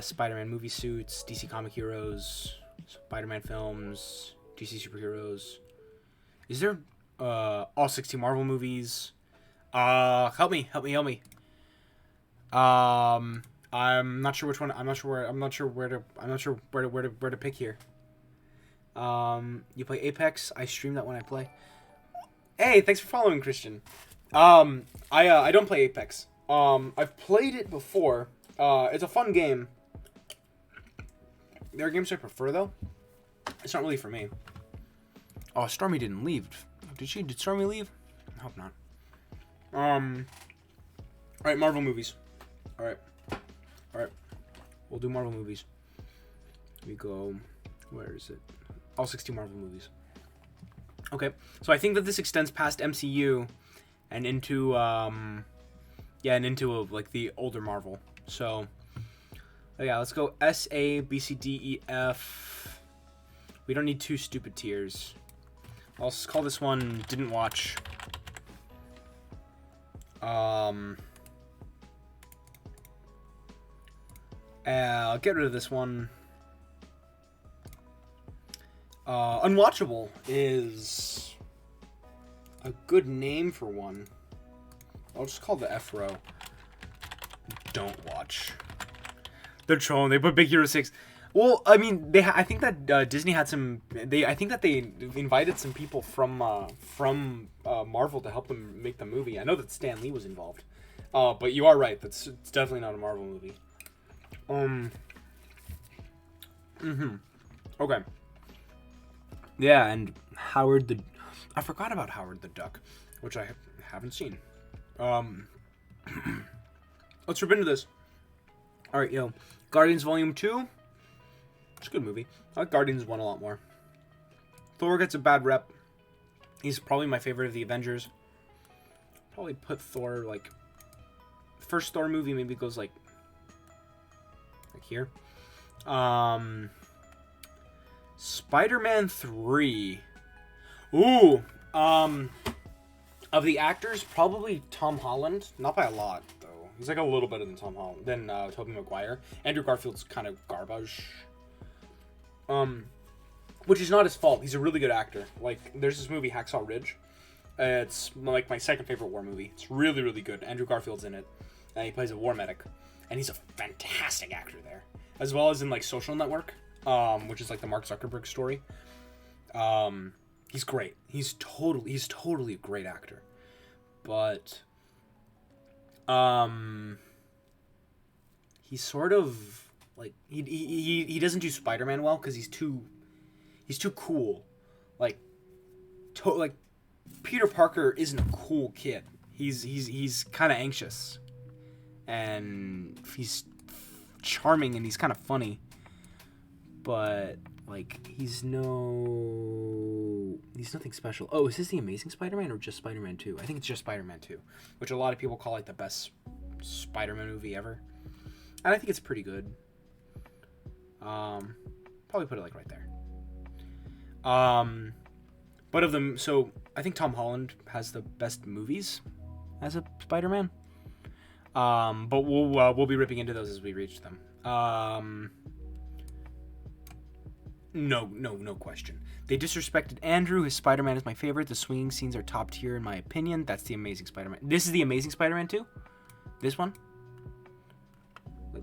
Spider-Man movie suits, DC comic heroes, Spider-Man films, DC superheroes. Is there all 60 Marvel movies? Help me. I'm not sure which one. I'm not sure where to pick here. You play Apex? I stream that when I play. Hey, thanks for following, Christian. I don't play Apex. I've played it before. It's a fun game. There are games I prefer though. It's not really for me. Oh, Stormy didn't leave. Did Stormy leave? I hope not. Alright, Marvel movies. Alright. We'll do Marvel movies. We go. Where is it? All 60 Marvel movies. Okay. So I think that this extends past MCU and into like the older Marvel. So yeah, let's go S, A, B, C, D, E, F. We don't need 2 stupid tiers. I'll call this one didn't watch. I'll get rid of this one. Unwatchable is a good name for one. I'll just call the F row. Don't watch. They're trolling. They put Big Hero 6. Well, I mean, I think that Disney had some. I think that they invited some people from Marvel to help them make the movie. I know that Stan Lee was involved, but you are right. It's definitely not a Marvel movie. Okay. Yeah, and I forgot about Howard the Duck, which I haven't seen. Let's rip into this. All right, yo, Guardians Volume 2. It's a good movie. I like Guardians 1 a lot more. Thor gets a bad rep. He's probably my favorite of the Avengers. Probably put Thor, like... First Thor movie maybe goes, like here. Spider-Man 3. Ooh. Of the actors, probably Tom Holland. Not by a lot, though. He's, like, a little better than Tom Holland. Than Tobey Maguire. Andrew Garfield's kind of garbage. which is not his fault. He's a really good actor. Like, there's this movie, Hacksaw Ridge. It's, like, my second favorite war movie. It's really, really good. Andrew Garfield's in it, and he plays a war medic. And he's a fantastic actor there. As well as in, like, Social Network, which is, like, the Mark Zuckerberg story. He's great. He's totally a great actor. But, he's sort of, like, he doesn't do Spider-Man well, because he's too cool. Like, Peter Parker isn't a cool kid. He's kind of anxious. And he's charming and he's kind of funny. But, like, he's nothing special. Oh, is this the Amazing Spider-Man or just Spider-Man 2? I think it's just Spider-Man 2, which a lot of people call, like, the best Spider-Man movie ever. And I think it's pretty good. Probably put it, like, right there. But of them, so I think Tom Holland has the best movies as a Spider-Man. But we'll be ripping into those as we reach them. No question. They disrespected Andrew. His Spider-Man is my favorite. The swinging scenes are top tier in my opinion. That's the Amazing Spider-Man. This is the Amazing Spider-Man 2? This one?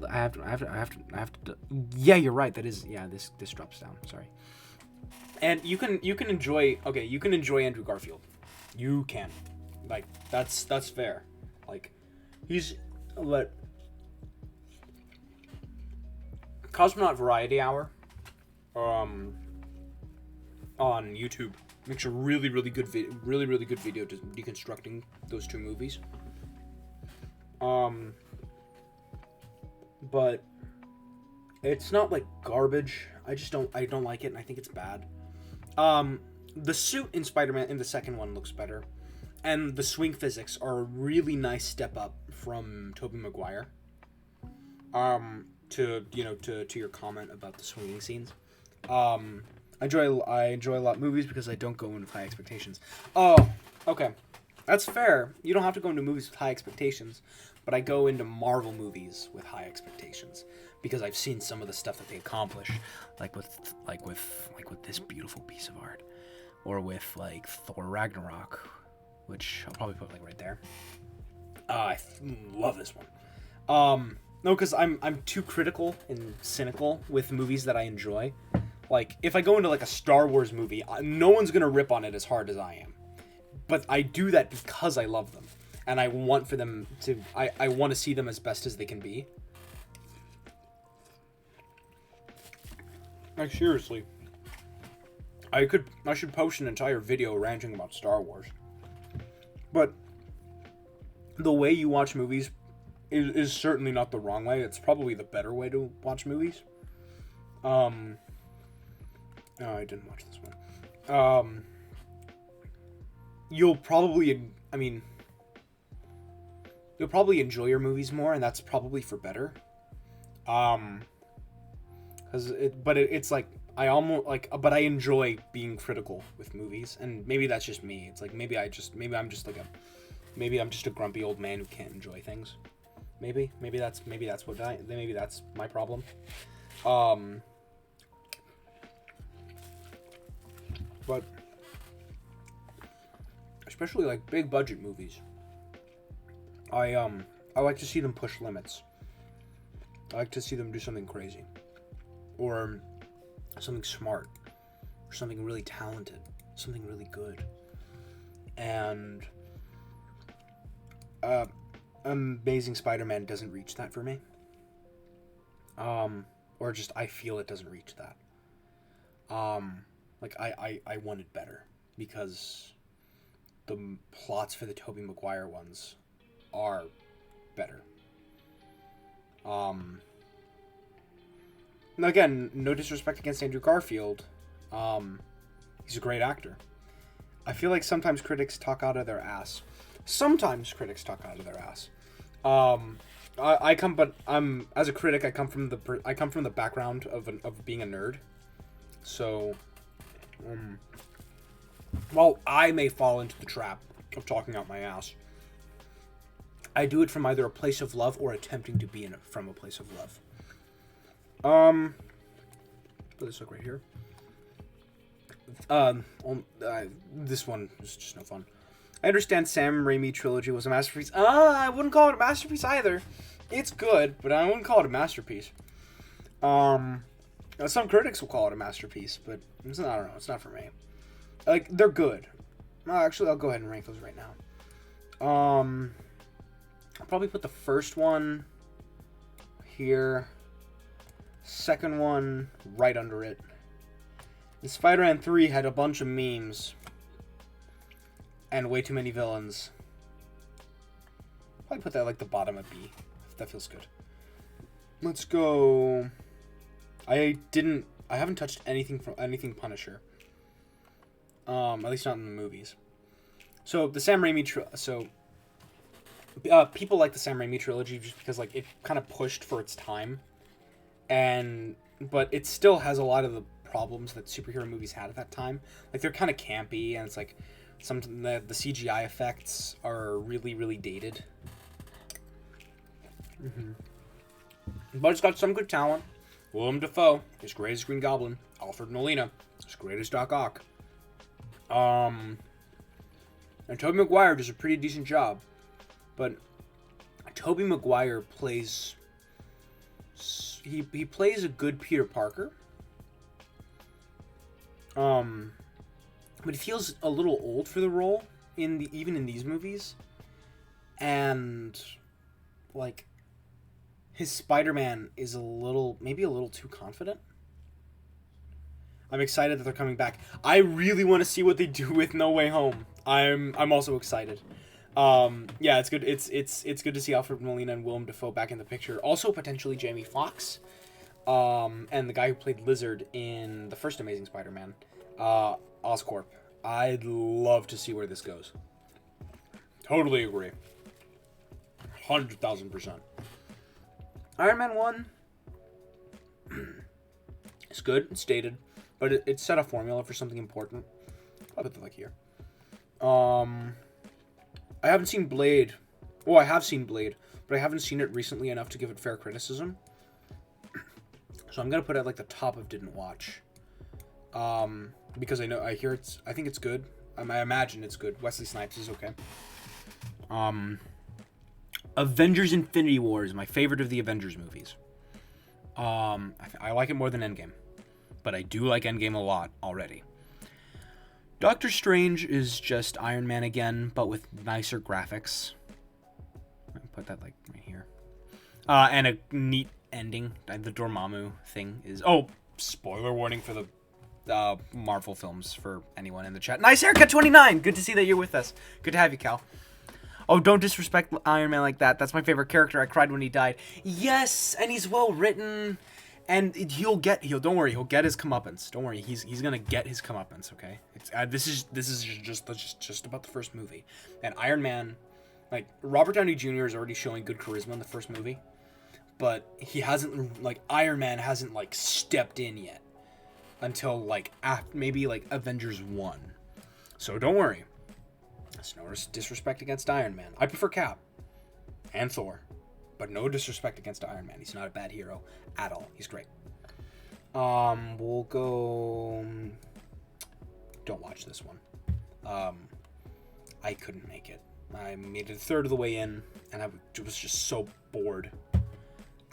I have to. Yeah, you're right. That is. Yeah, this drops down. Sorry. And you can enjoy. Okay, you can enjoy Andrew Garfield. You can. Like, that's fair. Like, he's what. Cosmonaut Variety Hour. On YouTube makes a really good video, really good video to deconstructing those two movies. But it's not like garbage. I don't like it, and I think it's bad. The suit in Spider-Man in the second one looks better, and the swing physics are a really nice step up from Tobey Maguire. To your comment about the swinging scenes. I enjoy a lot of movies because I don't go in with high expectations. Oh, okay. That's fair. You don't have to go into movies with high expectations, but I go into Marvel movies with high expectations because I've seen some of the stuff that they accomplish, like with this beautiful piece of art, or with like Thor Ragnarok, which I'll probably put like right there. I love this one. No, because I'm too critical and cynical with movies that I enjoy. Like, if I go into like a Star Wars movie, no one's gonna rip on it as hard as I am. But I do that because I love them, and I want for them to. I want to see them as best as they can be. Like, seriously, I should post an entire video ranting about Star Wars. But the way you watch movies is certainly not the wrong way. It's probably the better way to watch movies. No, I didn't watch this one. You'll probably enjoy your movies more, and that's probably for better. It's like but I enjoy being critical with movies, and maybe that's just me. It's like maybe I'm just a grumpy old man who can't enjoy things. Maybe that's my problem. But especially like big budget movies, I like to see them push limits. I like to see them do something crazy, or something smart, or something really talented, something really good. And Amazing Spider-Man doesn't reach that for me. Or just I feel it doesn't reach that. Like I wanted better, because the plots for the Tobey Maguire ones are better. Again, no disrespect against Andrew Garfield. He's a great actor. I feel like sometimes critics talk out of their ass. As a critic, I come from the background of being a nerd. So, while I may fall into the trap of talking out my ass, I do it from either a place of love or attempting to be from a place of love. put this look right here. This one is just no fun. I understand Sam Raimi trilogy was a masterpiece. I wouldn't call it a masterpiece either. It's good, but I wouldn't call it a masterpiece. Some critics will call it a masterpiece, but it's not, I don't know. It's not for me. Like, they're good. Actually, I'll go ahead and rank those right now. I'll probably put the first one here. Second one right under it. And Spider-Man 3 had a bunch of memes. And way too many villains. Probably put that like the bottom of B. That feels good. Let's go. I haven't touched anything Punisher. At least not in the movies. So the Sam Raimi people like the Sam Raimi trilogy just because like it kind of pushed for its time, but it still has a lot of the problems that superhero movies had at that time. Like they're kind of campy, and it's like the CGI effects are really, really dated. But it's got some good talent. Willem Dafoe is great as Green Goblin. Alfred Molina is great as Doc Ock. And Tobey Maguire does a pretty decent job. But Tobey Maguire plays... He plays a good Peter Parker. But he feels a little old for the role, even in these movies. And, like, his Spider-Man is maybe a little too confident. I'm excited that they're coming back. I really want to see what they do with No Way Home. I'm also excited. Yeah, it's good. It's good to see Alfred Molina and Willem Dafoe back in the picture. Also, potentially Jamie Foxx, and the guy who played Lizard in the first Amazing Spider-Man, Oscorp. I'd love to see where this goes. Totally agree. 100,000%. Iron Man 1 it's good. It's dated, but it set a formula for something important. I'll put that like here. I haven't seen Blade. Well, I have seen Blade, but I haven't seen it recently enough to give it fair criticism. So I'm gonna put it at like the top of didn't watch. Because I think it's good. I imagine it's good. Wesley Snipes is okay. Avengers Infinity War is my favorite of the Avengers movies. I like it more than Endgame, but I do like Endgame a lot already. Doctor Strange is just Iron Man again, but with nicer graphics. I'll put that like right here. And a neat ending. The Dormammu thing is... Oh, spoiler warning for the Marvel films for anyone in the chat. Nice haircut, 29! Good to see that you're with us. Good to have you, Cal. Oh, don't disrespect Iron Man like that. That's my favorite character. I cried when he died. Yes, and he's well written. And don't worry, he'll get his comeuppance. Don't worry, he's gonna get his comeuppance. Okay, this is just about the first movie, and Iron Man, like Robert Downey Jr. is already showing good charisma in the first movie, but he hasn't Iron Man hasn't stepped in yet until maybe Avengers 1. So don't worry, there's no disrespect against Iron Man. I prefer Cap and Thor. But no disrespect against Iron Man. He's not a bad hero at all. He's great. We'll go... Don't watch this one. I couldn't make it. I made it a third of the way in, and I was just so bored.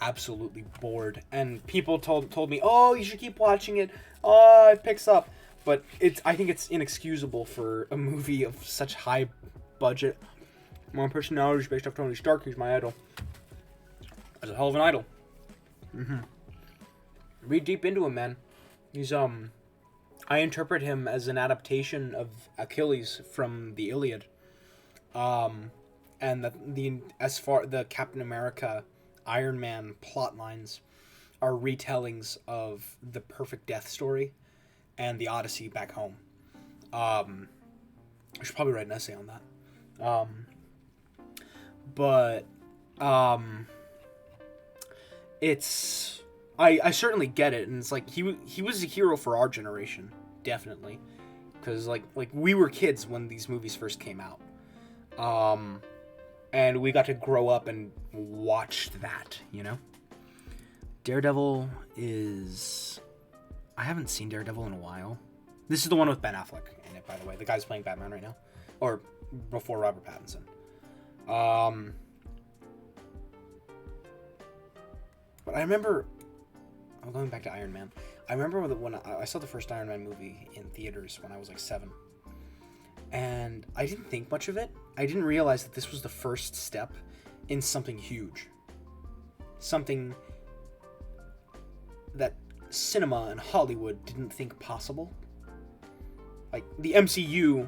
Absolutely bored. And people told me, oh, you should keep watching it. Oh, it picks up. But I think it's inexcusable for a movie of such high budget. My personality is based off Tony Stark. He's my idol. That's a hell of an idol. Read deep into him, man. He's I interpret him as an adaptation of Achilles from the Iliad. And the Captain America, Iron Man plot lines are retellings of the Perfect Death story and the Odyssey back home. I should probably write an essay on that. It's... I certainly get it, and it's like he was a hero for our generation, definitely, because like we were kids when these movies first came out, and we got to grow up and watch that, you know. Daredevil is... I haven't seen Daredevil in a while. This is the one with Ben Affleck in it, by the way. The guy's playing Batman right now. Or before Robert Pattinson. But I remember... I'm going back to Iron Man. I remember when I saw the first Iron Man movie in theaters when I was like 7. And I didn't think much of it. I didn't realize that this was the first step in something huge. Something that cinema and Hollywood didn't think possible. Like, the MCU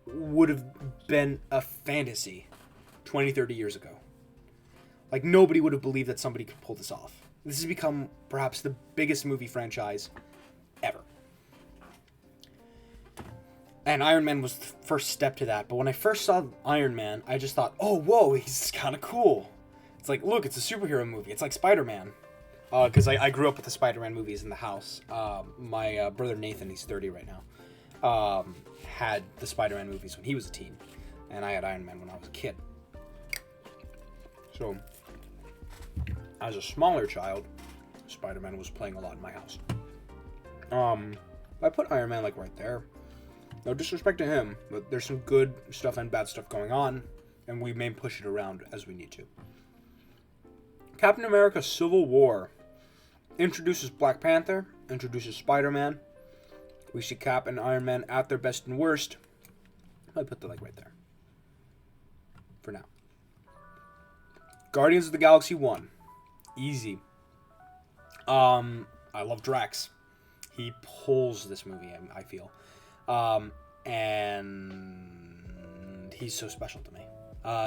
would have been a fantasy 20, 30 years ago. Like, nobody would have believed that somebody could pull this off. This has become perhaps the biggest movie franchise ever. And Iron Man was the first step to that. But when I first saw Iron Man, I just thought, oh, whoa, he's kind of cool. It's like, look, it's a superhero movie. It's like Spider-Man. Because I grew up with the Spider-Man movies in the house. My brother Nathan, he's 30 right now, had the Spider-Man movies when he was a teen. And I had Iron Man when I was a kid. So, as a smaller child, Spider-Man was playing a lot in my house. I put Iron Man like right there. No disrespect to him, but there's some good stuff and bad stuff going on, and we may push it around as we need to. Captain America Civil War introduces Black Panther, introduces Spider-Man. We see Cap and Iron Man at their best and worst. I put the like right there. For now. Guardians of the Galaxy 1. Easy. I love Drax. He pulls this movie, I feel. And he's so special to me.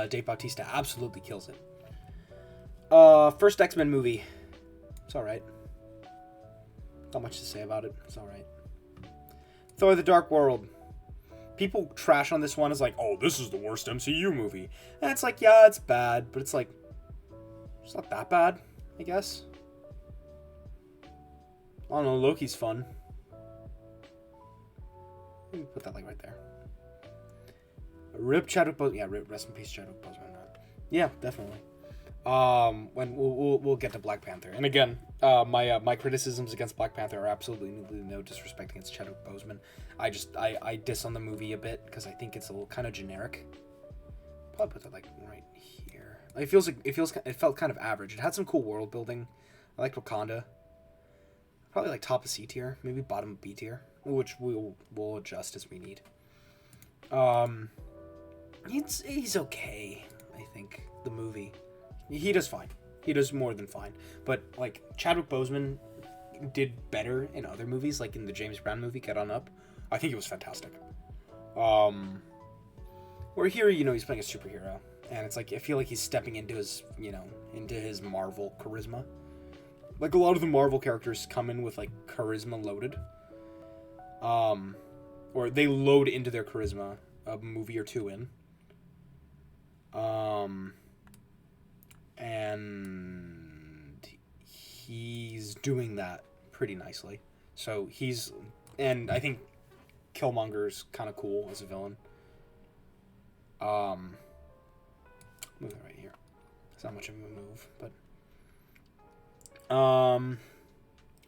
Dave Bautista absolutely kills it. First X-Men movie. It's alright. Not much to say about it. It's alright. Thor: The Dark World. People trash on this one as like, oh, this is the worst MCU movie. And it's like, yeah, it's bad, but it's like, it's not that bad, I guess. I don't know, Loki's fun. Let me put that like right there. Rip Chadwick Boseman. Yeah, rest in peace, Chadwick Boseman. Yeah, definitely. When we'll get to Black Panther, and again, my criticisms against Black Panther are absolutely no disrespect against Chadwick Boseman. I diss on the movie a bit because I think it's a little kind of generic. Probably put that like right here. It felt kind of average. It had some cool world building. I liked Wakanda. Probably like top of C tier, maybe bottom of B tier, which we'll adjust as we need. He's okay. I think the movie. He does fine. He does more than fine. But, like, Chadwick Boseman did better in other movies, like in the James Brown movie, Get On Up. I think it was fantastic. Where here, he's playing a superhero. And it's like, I feel like he's stepping into his, into his Marvel charisma. Like, a lot of the Marvel characters come in with, like, charisma loaded. Or they load into their charisma a movie or two in. And he's doing that pretty nicely. So and I think Killmonger's kind of cool as a villain. Move it right here. It's not much of a move, but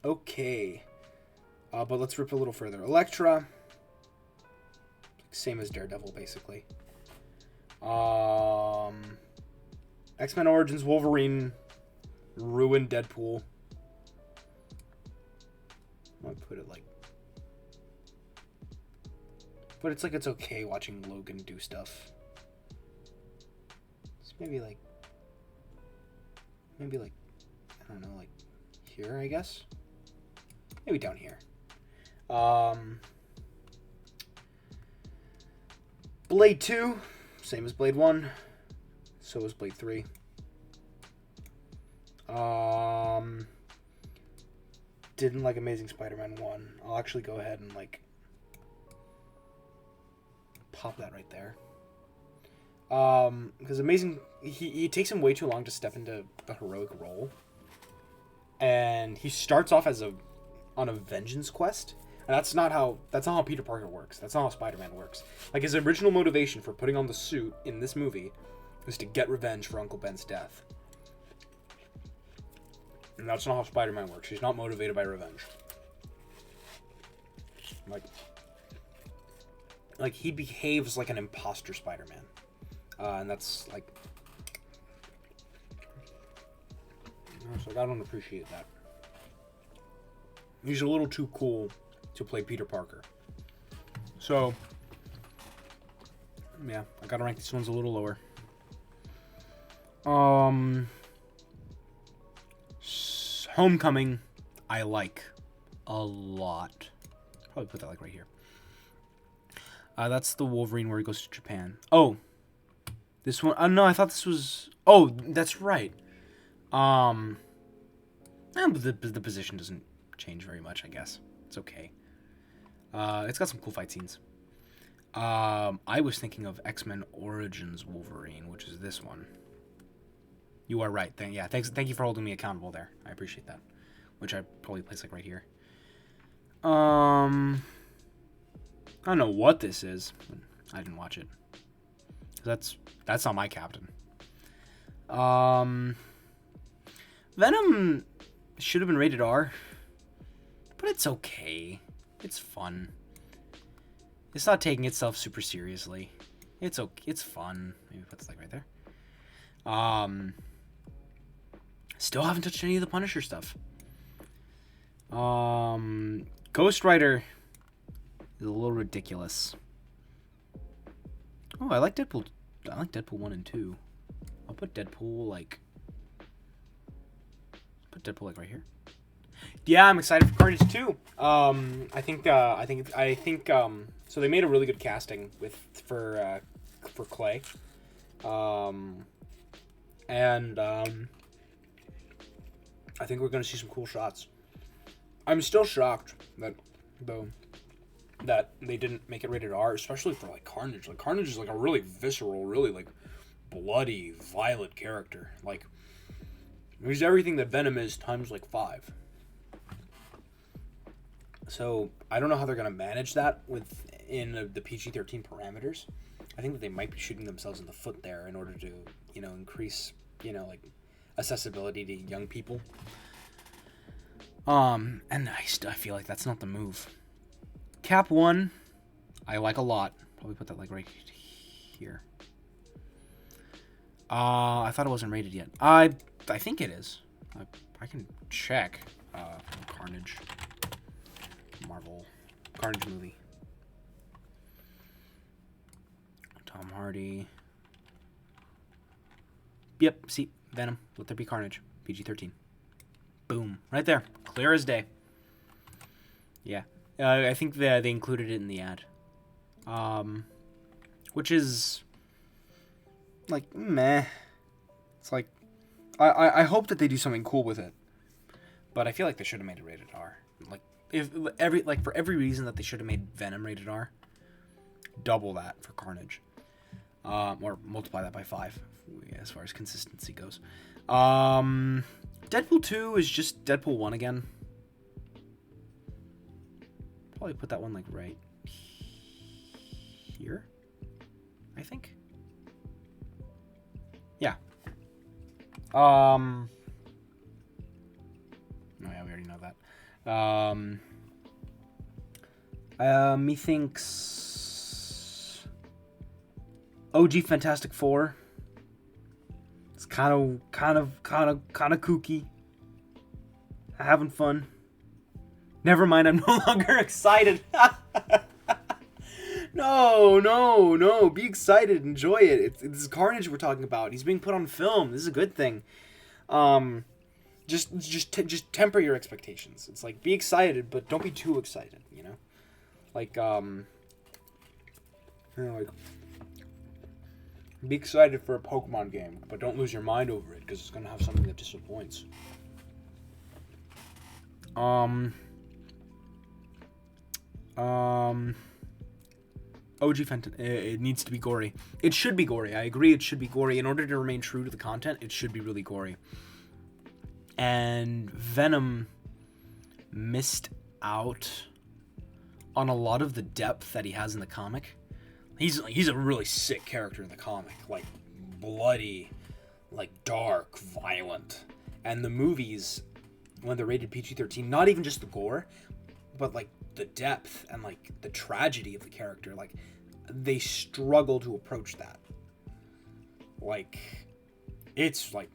okay. But let's rip a little further. Elektra, same as Daredevil, basically. X-Men Origins Wolverine ruined Deadpool. I'll put it like... But it's like it's okay watching Logan do stuff. It's maybe like... I don't know, like here, I guess? Maybe down here. Blade 2, same as Blade 1. So is Blade 3. Didn't like Amazing Spider-Man 1. I'll actually go ahead and like pop that right there. Because Amazing, he takes him way too long to step into the heroic role. And he starts off on a vengeance quest. And that's not how Peter Parker works. That's not how Spider-Man works. Like, his original motivation for putting on the suit in this movie was to get revenge for Uncle Ben's death. And that's not how Spider-Man works. He's not motivated by revenge. Like he behaves like an imposter Spider-Man. And that's like... It's like, I don't appreciate that. He's a little too cool to play Peter Parker. So, yeah, I gotta rank these ones a little lower. Homecoming, I like a lot. Probably put that like right here. That's the Wolverine where he goes to Japan. Oh, this one. No, I thought this was. Oh, that's right. The position doesn't change very much. I guess it's okay. It's got some cool fight scenes. I was thinking of X-Men Origins Wolverine, which is this one. You are right. Thank you for holding me accountable there. I appreciate that. Which I probably place like right here. I don't know what this is. I didn't watch it. That's not my captain. Venom should have been rated R, but it's okay. It's fun. It's not taking itself super seriously. It's okay. It's fun. Maybe put this like right there. Still haven't touched any of the Punisher stuff. Ghost Rider is a little ridiculous. Oh, I like Deadpool. I like Deadpool 1 and 2. I'll put Deadpool like right here. Yeah, I'm excited for Carnage 2. I think so they made a really good casting for Clay. I think we're going to see some cool shots. I'm still shocked that they didn't make it rated R, especially for like Carnage. Like Carnage is like a really visceral, really like bloody, violent character. Like he's everything that Venom is times like 5. So I don't know how they're going to manage that within the PG-13 parameters. I think that they might be shooting themselves in the foot there in order to, increase, like accessibility to young people. And I feel like that's not the move. Cap 1, I like a lot. Probably put that like right here. I thought it wasn't rated yet. I think it is. I can check. Carnage. Marvel. Carnage movie. Tom Hardy. Yep, see, Venom. Let there be carnage. PG-13. Boom. Right there. Clear as day. Yeah. I think they included it in the ad. Which is like meh. It's like I hope that they do something cool with it. But I feel like they should have made it rated R. Like for every reason that they should have made Venom rated R, double that for Carnage. Or multiply that by 5 as far as consistency goes. Deadpool 2 is just Deadpool 1 again. Probably put that one like right here, I think. Yeah. Oh yeah, we already know that. Methinks OG Fantastic Four. It's kind of kooky. Having fun. Never mind, I'm no longer excited. No. Be excited. Enjoy it. It's Carnage we're talking about. He's being put on film. This is a good thing. Just temper your expectations. It's like, be excited, but don't be too excited, Like, be excited for a Pokemon game, but don't lose your mind over it, because it's going to have something that disappoints. OG Fenton, it needs to be gory. It should be gory. I agree it should be gory. In order to remain true to the content, it should be really gory. And Venom missed out on a lot of the depth that he has in the comic. He's a really sick character in the comic. Like, bloody, like, dark, violent. And the movies when they're rated PG-13, not even just the gore, but like the depth and like the tragedy of the character. Like they struggle to approach that. Like it's like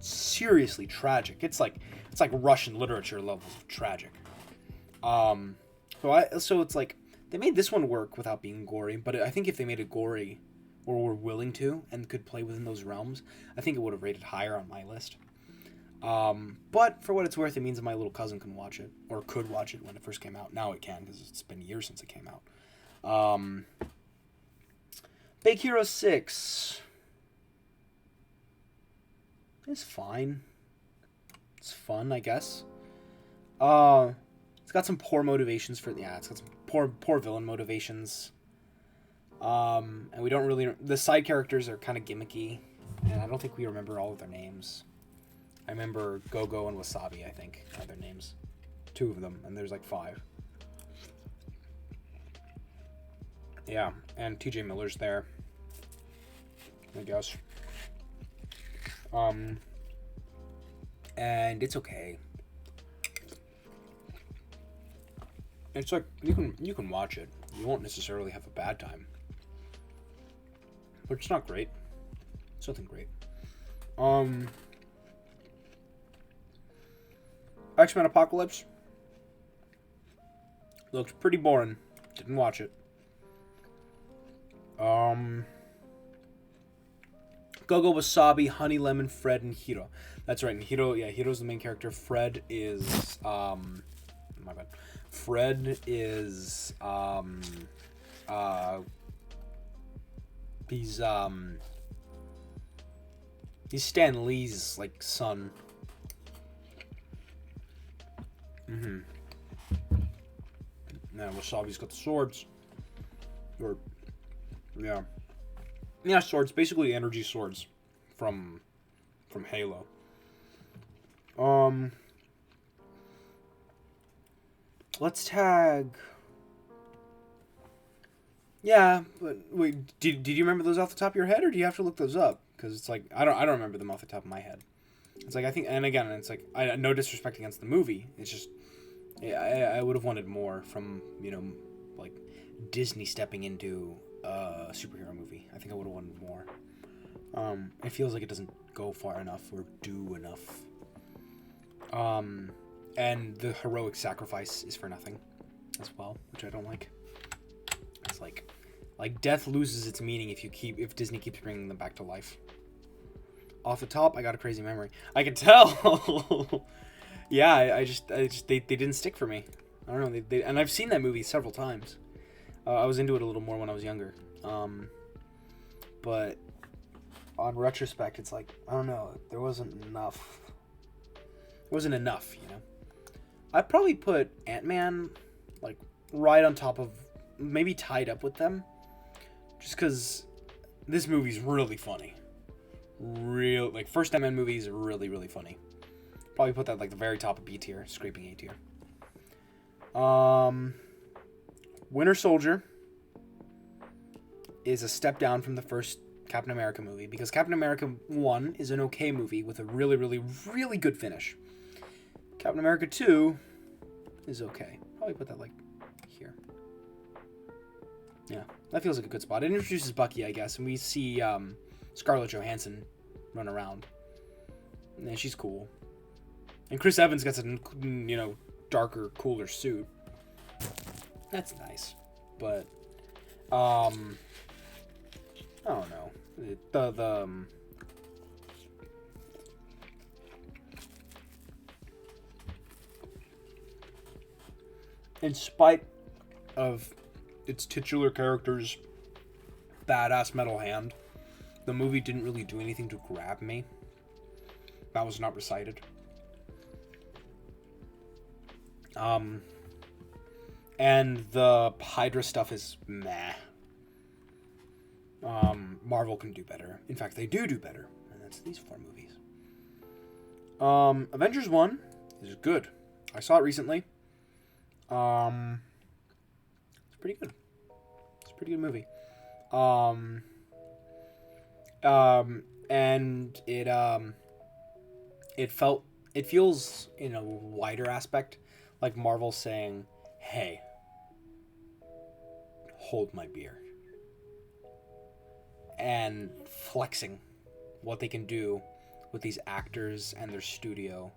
seriously tragic. It's like Russian literature levels of tragic. So it's like they made this one work without being gory, but I think if they made it gory or were willing to and could play within those realms, I think it would have rated higher on my list. But for what it's worth, it means that my little cousin can watch it, or could watch it when it first came out. Now it can, because it's been years since it came out. Big Hero 6 is fine. It's fun, I guess. It's got some poor motivations it's got some poor villain motivations. And we don't really... The side characters are kind of gimmicky, and I don't think we remember all of their names. I remember Go-Go and Wasabi, I think, are their names. 2 of them, and there's like 5. Yeah, and TJ Miller's there, I guess. And it's okay. It's like, you can watch it. You won't necessarily have a bad time. But it's not great. It's nothing great. X-Men Apocalypse looked pretty boring. Didn't watch it. Go-Go, Wasabi, Honey, Lemon, Fred, and Hiro. That's right. And Hiro's the main character. Fred is my bad. Fred is he's Stan Lee's like son. Now Wasabi's got the swords. Or yeah, swords. Basically energy swords from Halo. Let's tag. Yeah, but wait, did you remember those off the top of your head, or do you have to look those up? Because it's like I don't remember them off the top of my head. It's like I think, and again, it's like no disrespect against the movie. It's just I would have wanted more from like Disney stepping into a superhero movie. I think I would have wanted more. It feels like it doesn't go far enough or do enough. And the heroic sacrifice is for nothing as well, which I don't like. It's like death loses its meaning if Disney keeps bringing them back to life. Off the top, I got a crazy memory. I can tell. Yeah, I just they didn't stick for me. I don't know. And I've seen that movie several times. I was into it a little more when I was younger. But on retrospect, it's like I don't know. There wasn't enough. It wasn't enough, I'd probably put Ant-Man like right on top of, maybe tied up with them, just because this movie's really funny. First Ant-Man movie is really, really funny. Probably put that like the very top of B tier, scraping A tier. Winter Soldier is a step down from the first Captain America movie, because Captain America 1 is an okay movie with a really, really, really good finish. Captain America 2 is okay. Probably put that like here. Yeah, that feels like a good spot. It introduces Bucky, I guess, and we see Scarlett Johansson run around. And she's cool. And Chris Evans gets a darker, cooler suit. That's nice. But I don't know. In spite of its titular character's badass metal hand, the movie didn't really do anything to grab me. That was not recited. And the Hydra stuff is meh. Marvel can do better. In fact, they do better. And that's these 4 movies. Avengers 1 is good. I saw it recently. It's pretty good. It's a pretty good movie. And it it feels in a wider aspect like Marvel saying, "Hey, hold my beer," and flexing what they can do with these actors and their studio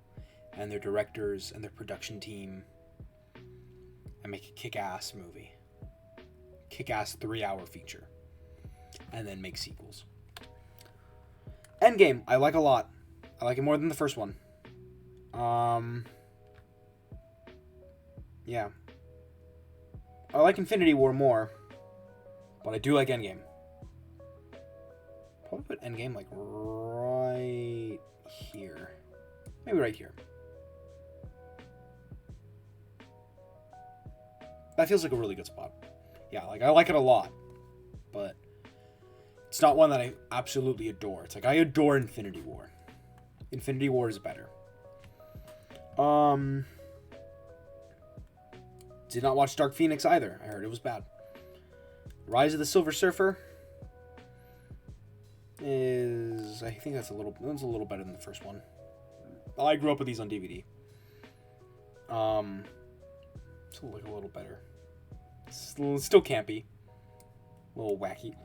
and their directors and their production team and make a kick-ass movie. Kick-ass 3-hour feature. And then make sequels. Endgame, I like a lot. I like it more than the first one. Yeah. I like Infinity War more, but I do like Endgame. Probably put Endgame like right here. Maybe right here. That feels like a really good spot. Yeah, like I like it a lot, but it's not one that I absolutely adore. It's like I adore Infinity War. Infinity War is better. Did not watch Dark Phoenix either. I heard it was bad. Rise of the Silver Surfer is, I think that's a little better than the first one. I grew up with these on DVD. It's like a little better. It's still campy. A little wacky.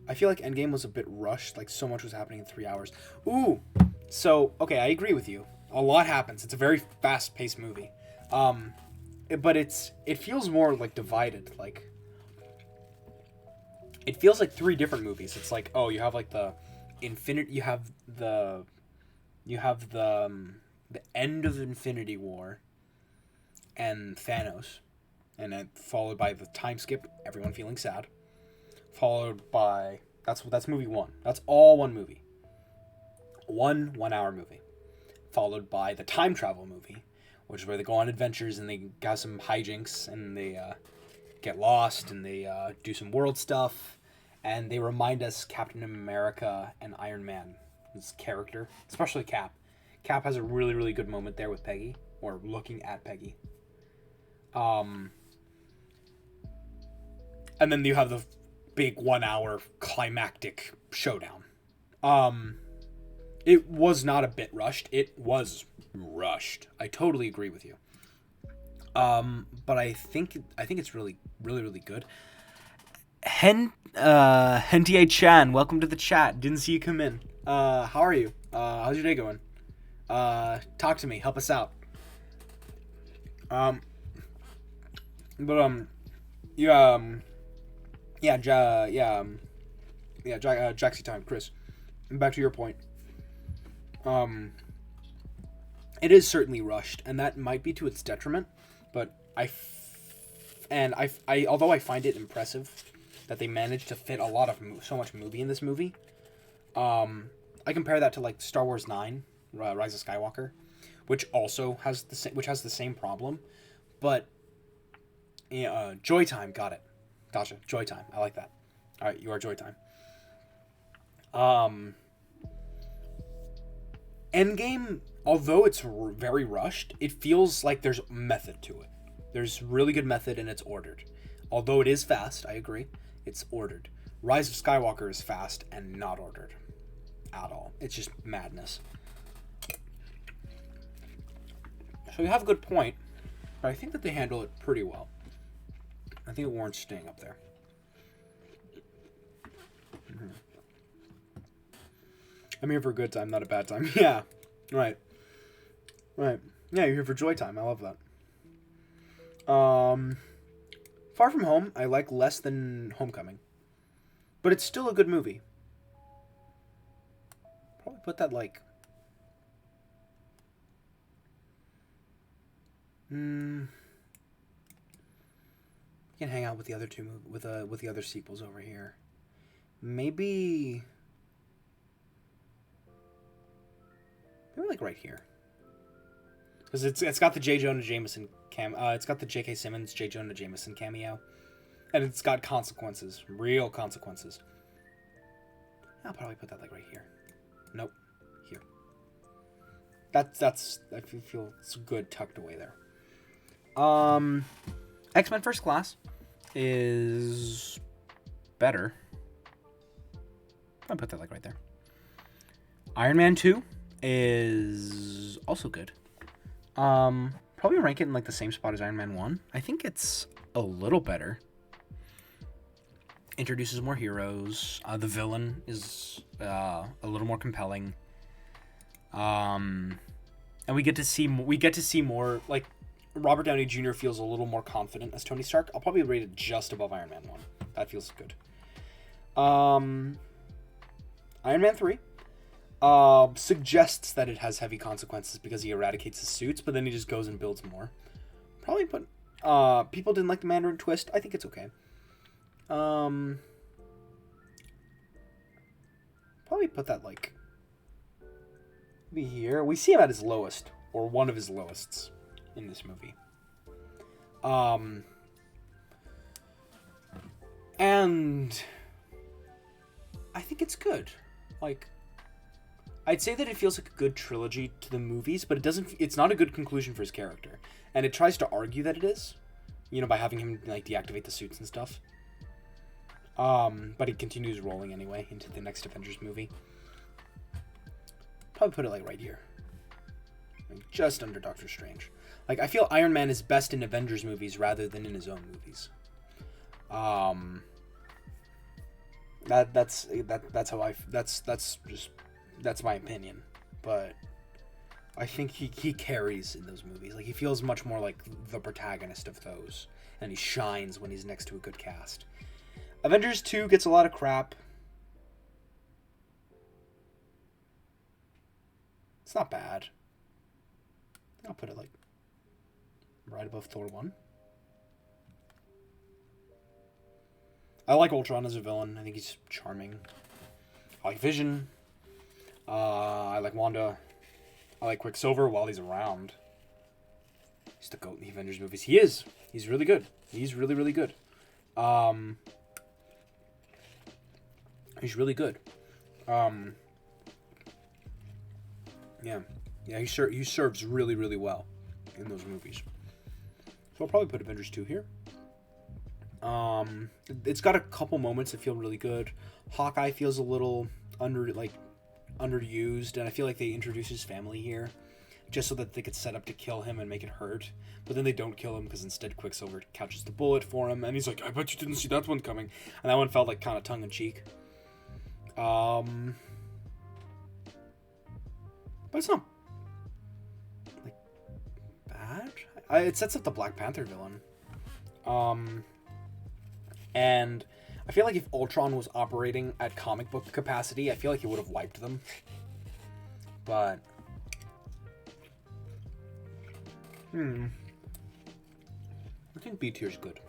I feel like Endgame was a bit rushed. Like so much was happening in 3 hours. Ooh. So, okay, I agree with you. A lot happens. It's a very fast-paced movie. But it feels more like divided. Like it feels like 3 different movies. It's like, oh, you have like the the end of Infinity War and Thanos, and then followed by the time skip, everyone feeling sad. Followed by that's movie 1. That's all one movie. 1 hour movie. Followed by the time travel movie, which is where they go on adventures and they got some hijinks and they get lost and they do some world stuff and they remind us Captain America and Iron Man's character, especially Cap. Cap has a really, really good moment there with Peggy, or looking at Peggy. And then you have the big 1 hour climactic showdown. It was not a bit rushed. It was rushed. I totally agree with you. But I think it's really, really, really good. Hentie Chan, welcome to the chat. Didn't see you come in. How are you? How's your day going? Talk to me. Help us out. Jaxie time, Chris. Back to your point. It is certainly rushed, and that might be to its detriment. But although I find it impressive that they managed to fit so much movie in this movie, I compare that to like Star Wars 9, Rise of Skywalker, which also has the same problem, but Joy Time, got it. Gotcha, Joy Time. I like that. All right, you are Joy Time. Endgame, although it's very rushed, it feels like there's method to it. There's really good method and it's ordered. Although it is fast, I agree, it's ordered. Rise of Skywalker is fast and not ordered at all. It's just madness. So you have a good point, but I think that they handle it pretty well. I think it warrants staying up there. Mm-hmm. I'm here for a good time, not a bad time. Yeah, right. Yeah, you're here for joy time. I love that. Far From Home, I like less than Homecoming, but it's still a good movie. Probably put that like. We can hang out with the other two with the other sequels over here. Maybe like right here, because it's got the J. Jonah Jameson it's got the J.K. Simmons, J. Jonah Jameson cameo, and it's got consequences, real consequences. I'll probably put that like right here. Nope, here. That's I feel it's good tucked away there. X-Men First Class is better. I'll put that like right there. Iron Man 2 is also good. Probably rank it in like the same spot as Iron Man 1. I think it's a little better. Introduces more heroes. The villain is a little more compelling. And we get to see more, like, Robert Downey Jr. feels a little more confident as Tony Stark. I'll probably rate it just above Iron Man 1. That feels good. Iron Man 3 suggests that it has heavy consequences because he eradicates his suits, but then he just goes and builds more. Probably put... people didn't like the Mandarin twist. I think it's okay. Probably put that, like... be here. We see him at his lowest, or one of his lowest in this movie. And I think it's good. Like, I'd say that it feels like a good trilogy to the movies, but it's not a good conclusion for his character. And it tries to argue that it is, you know, by having him, like, deactivate the suits and stuff. But it continues rolling anyway into the next Avengers movie. Probably put it, like, right here. Like, just under Doctor Strange. Like, I feel Iron Man is best in Avengers movies rather than in his own movies. That's my opinion. But I think he carries in those movies. Like, he feels much more like the protagonist of those, and he shines when he's next to a good cast. Avengers 2 gets a lot of crap. It's not bad. I'll put it, like, right above Thor 1. I like Ultron as a villain. I think he's charming. I like Vision. I like Wanda. I like Quicksilver while he's around. He's the GOAT in the Avengers movies. He is. He's really good. He's really, really good. He's really good. Yeah, he serves really, really well in those movies. So I'll probably put Avengers 2 here. It's got a couple moments that feel really good. Hawkeye feels a little underused, and I feel like they introduce his family here just so that they could set up to kill him and make it hurt. But then they don't kill him because instead Quicksilver catches the bullet for him, and he's like, I bet you didn't see that one coming. And that one felt like kind of tongue-in-cheek. But it's not, like, bad. It sets up the Black Panther villain. And I feel like if Ultron was operating at comic book capacity, I feel like he would have wiped them. But I think B tier's good.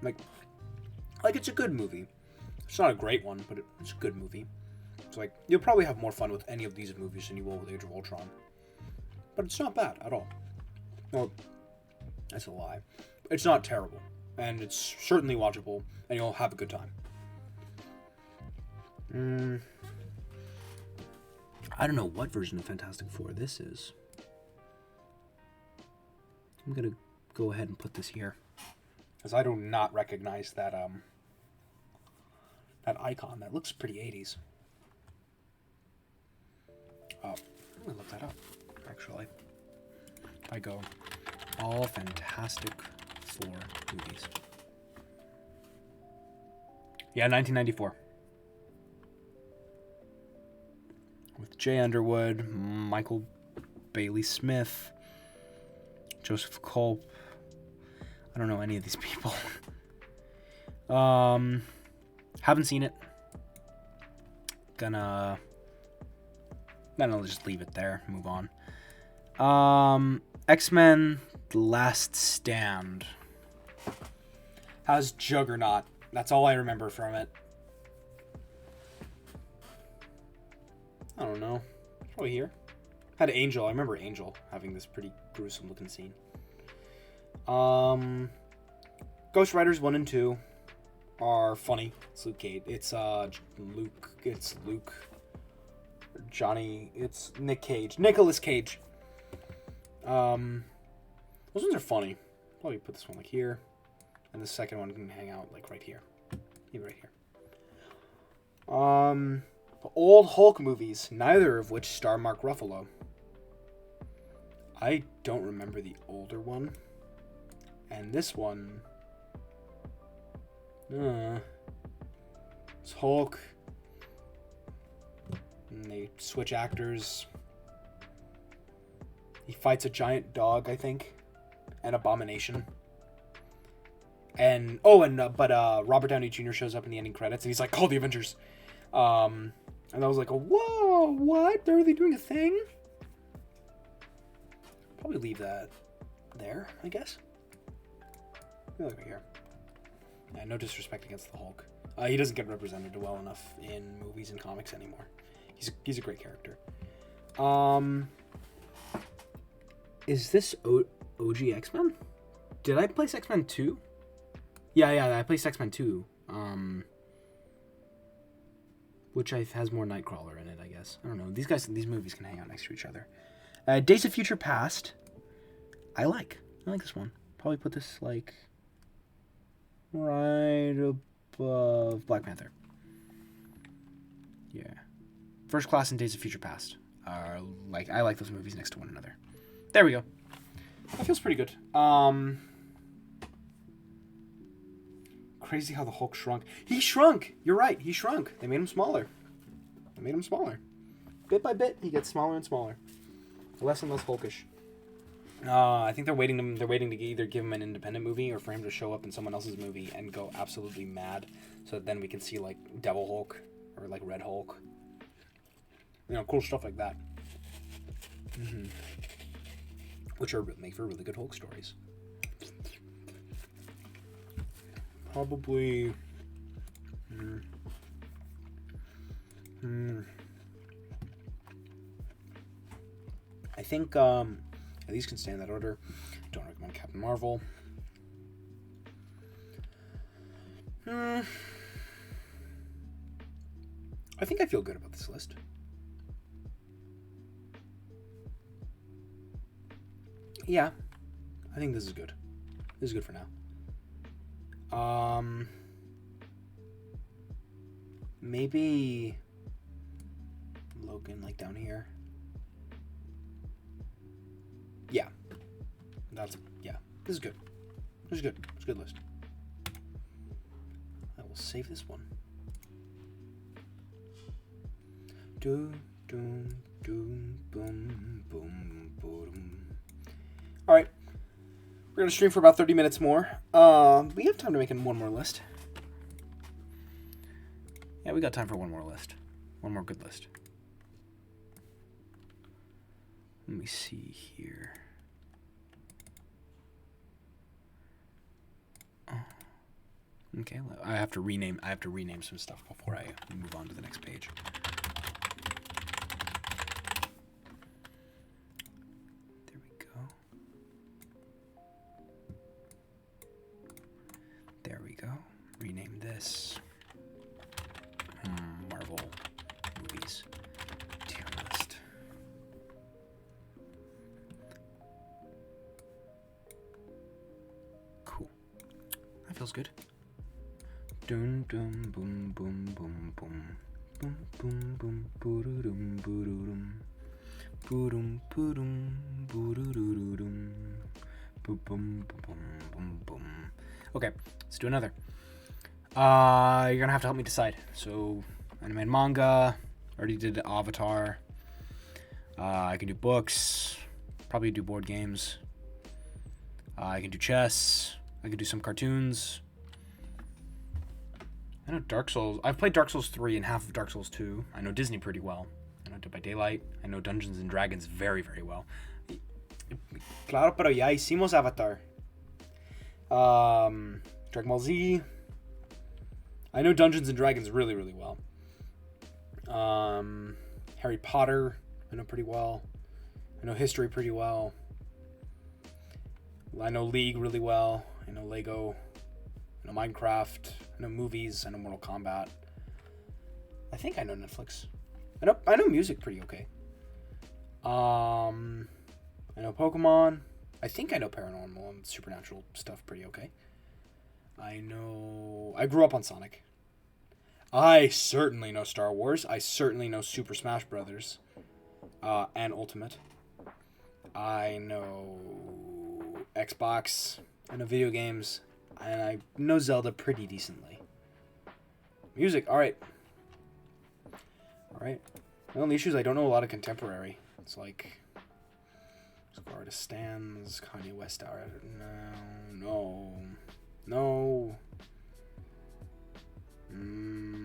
Like it's a good movie. It's not a great one, but it's a good movie. It's like, you'll probably have more fun with any of these movies than you will with Age of Ultron. But it's not bad at all. Well, that's a lie. It's not terrible. And it's certainly watchable, and you'll have a good time. I don't know what version of Fantastic Four this is. I'm gonna go ahead and put this here, because I do not recognize that that icon. That looks pretty 80s. I'm gonna look that up, actually. I go all Fantastic Four movies. Yeah, 1994. With Jay Underwood, Michael Bailey Smith, Joseph Culp. I don't know any of these people. Haven't seen it. Gonna just leave it there. Move on. X-Men: The Last Stand has Juggernaut. That's all I remember from it. I don't know. Probably here. Had Angel. I remember Angel having this pretty gruesome looking scene. Ghost Riders 1 and 2 are funny. It's Luke Cage. It's Luke. Johnny. It's Nick Cage. Nicolas Cage. Those ones are funny. Probably put this one like here. And the second one can hang out like right here. Maybe right here. Old Hulk movies, neither of which star Mark Ruffalo. I don't remember the older one. And this one... it's Hulk. And they switch actors. He fights a giant dog, I think. An Abomination. And... but Robert Downey Jr. shows up in the ending credits. And he's like, call the Avengers. And I was like, whoa, what? They're really doing a thing? Probably leave that there, I guess. Look right here. Yeah, no disrespect against the Hulk. He doesn't get represented well enough in movies and comics anymore. He's a great character. Is this OG X-Men? Did I place X-Men 2? Yeah, I placed X-Men 2. Which has more Nightcrawler in it, I guess. I don't know. These movies can hang out next to each other. Days of Future Past. I like this one. Probably put this, like, right above Black Panther. Yeah. First Class and Days of Future Past. I like those movies next to one another. There we go. That feels pretty good. Crazy how the Hulk shrunk. He shrunk! You're right, he shrunk. They made him smaller. Bit by bit, he gets smaller and smaller. Less and less Hulkish. I think they're waiting to either give him an independent movie or for him to show up in someone else's movie and go absolutely mad, so that then we can see like Devil Hulk or like Red Hulk. Cool stuff like that. Which make for really good Hulk stories. Probably. I think these can stay in that order. Don't recommend Captain Marvel. I think I feel good about this list. Yeah, I think this is good. This is good for now. Maybe Logan, like down here. Yeah. This is good. It's a good list. I will save this one. Alright. We're going to stream for about 30 minutes more. We have time to make one more list. Yeah, we got time for one more list. One more good list. Let me see here. Okay, I have to rename some stuff before I move on to the next page. There we go. There we go. Rename this. Marvel movies tier list. Cool. That feels good. Dum dum boom boom boom boom boom boom boom boom boom boom boom boom boom. Okay, let's do another. You're gonna have to help me decide. So, anime and manga. Already did Avatar. I can do books. Probably do board games. I can do chess. I can do some cartoons. I know Dark Souls. I've played Dark Souls 3 and half of Dark Souls 2. I know Disney pretty well. I know Dead by Daylight. I know Dungeons and Dragons very, very well. Claro, pero ya hicimos Avatar. Dragon Ball Z. I know Dungeons and Dragons really, really well. Harry Potter, I know pretty well. I know history pretty well. I know League really well. I know Lego. I know Minecraft. I know movies. I know Mortal Kombat. I think I know Netflix. I know music pretty okay. I know Pokemon. I think I know paranormal and supernatural stuff pretty okay. I grew up on Sonic. I certainly know Star Wars. I certainly know Super Smash Brothers, and Ultimate. I know Xbox. I know video games, and I know Zelda pretty decently. Music, all right. The only issue is I don't know a lot of contemporary. It's like artist stands, Kanye West. No.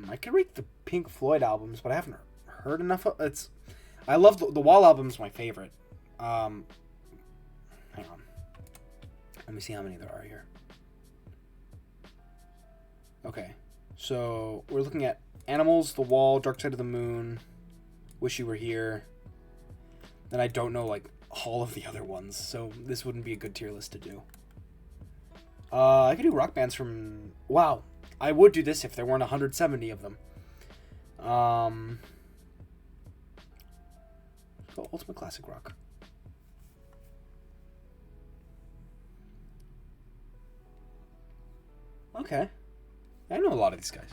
I could rate the Pink Floyd albums, but I haven't heard enough of it. I love the Wall album's my favorite. Hang on. Let me see how many there are here. Okay. So we're looking at Animals, The Wall, Dark Side of the Moon, Wish You Were Here. And I don't know like all of the other ones, so this wouldn't be a good tier list to do. I could do rock bands from... Wow. I would do this if there weren't 170 of them. So Ultimate Classic Rock. Okay. I know a lot of these guys.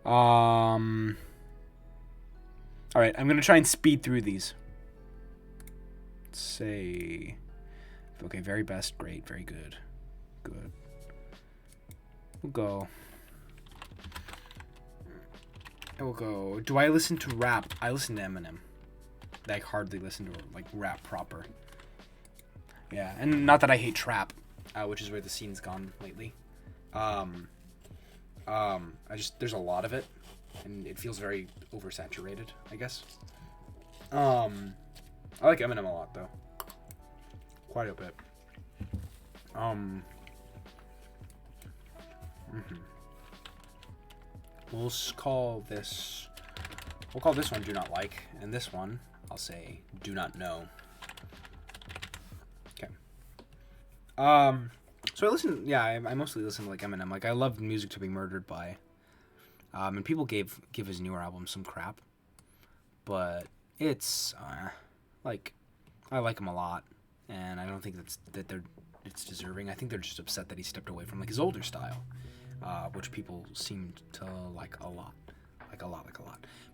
All right, I'm going to try and speed through these. Let's say... Okay, very best, great, very good. Good. We'll go... Do I listen to rap? I listen to Eminem. I hardly listen to like rap proper. Yeah, and not that I hate trap, which is where the scene's gone lately. There's a lot of it, and it feels very oversaturated, I guess. I like Eminem a lot though. Quite a bit. We'll call this one Do Not Like, and this one I'll say Do Not Know. Okay. So I mostly listen to like Eminem. Like I love Music to Be Murdered by. And people give his newer album some crap, but it's like I like him a lot, and I don't think it's deserving. I think they're just upset that he stepped away from like his older style, which people seemed to like a lot.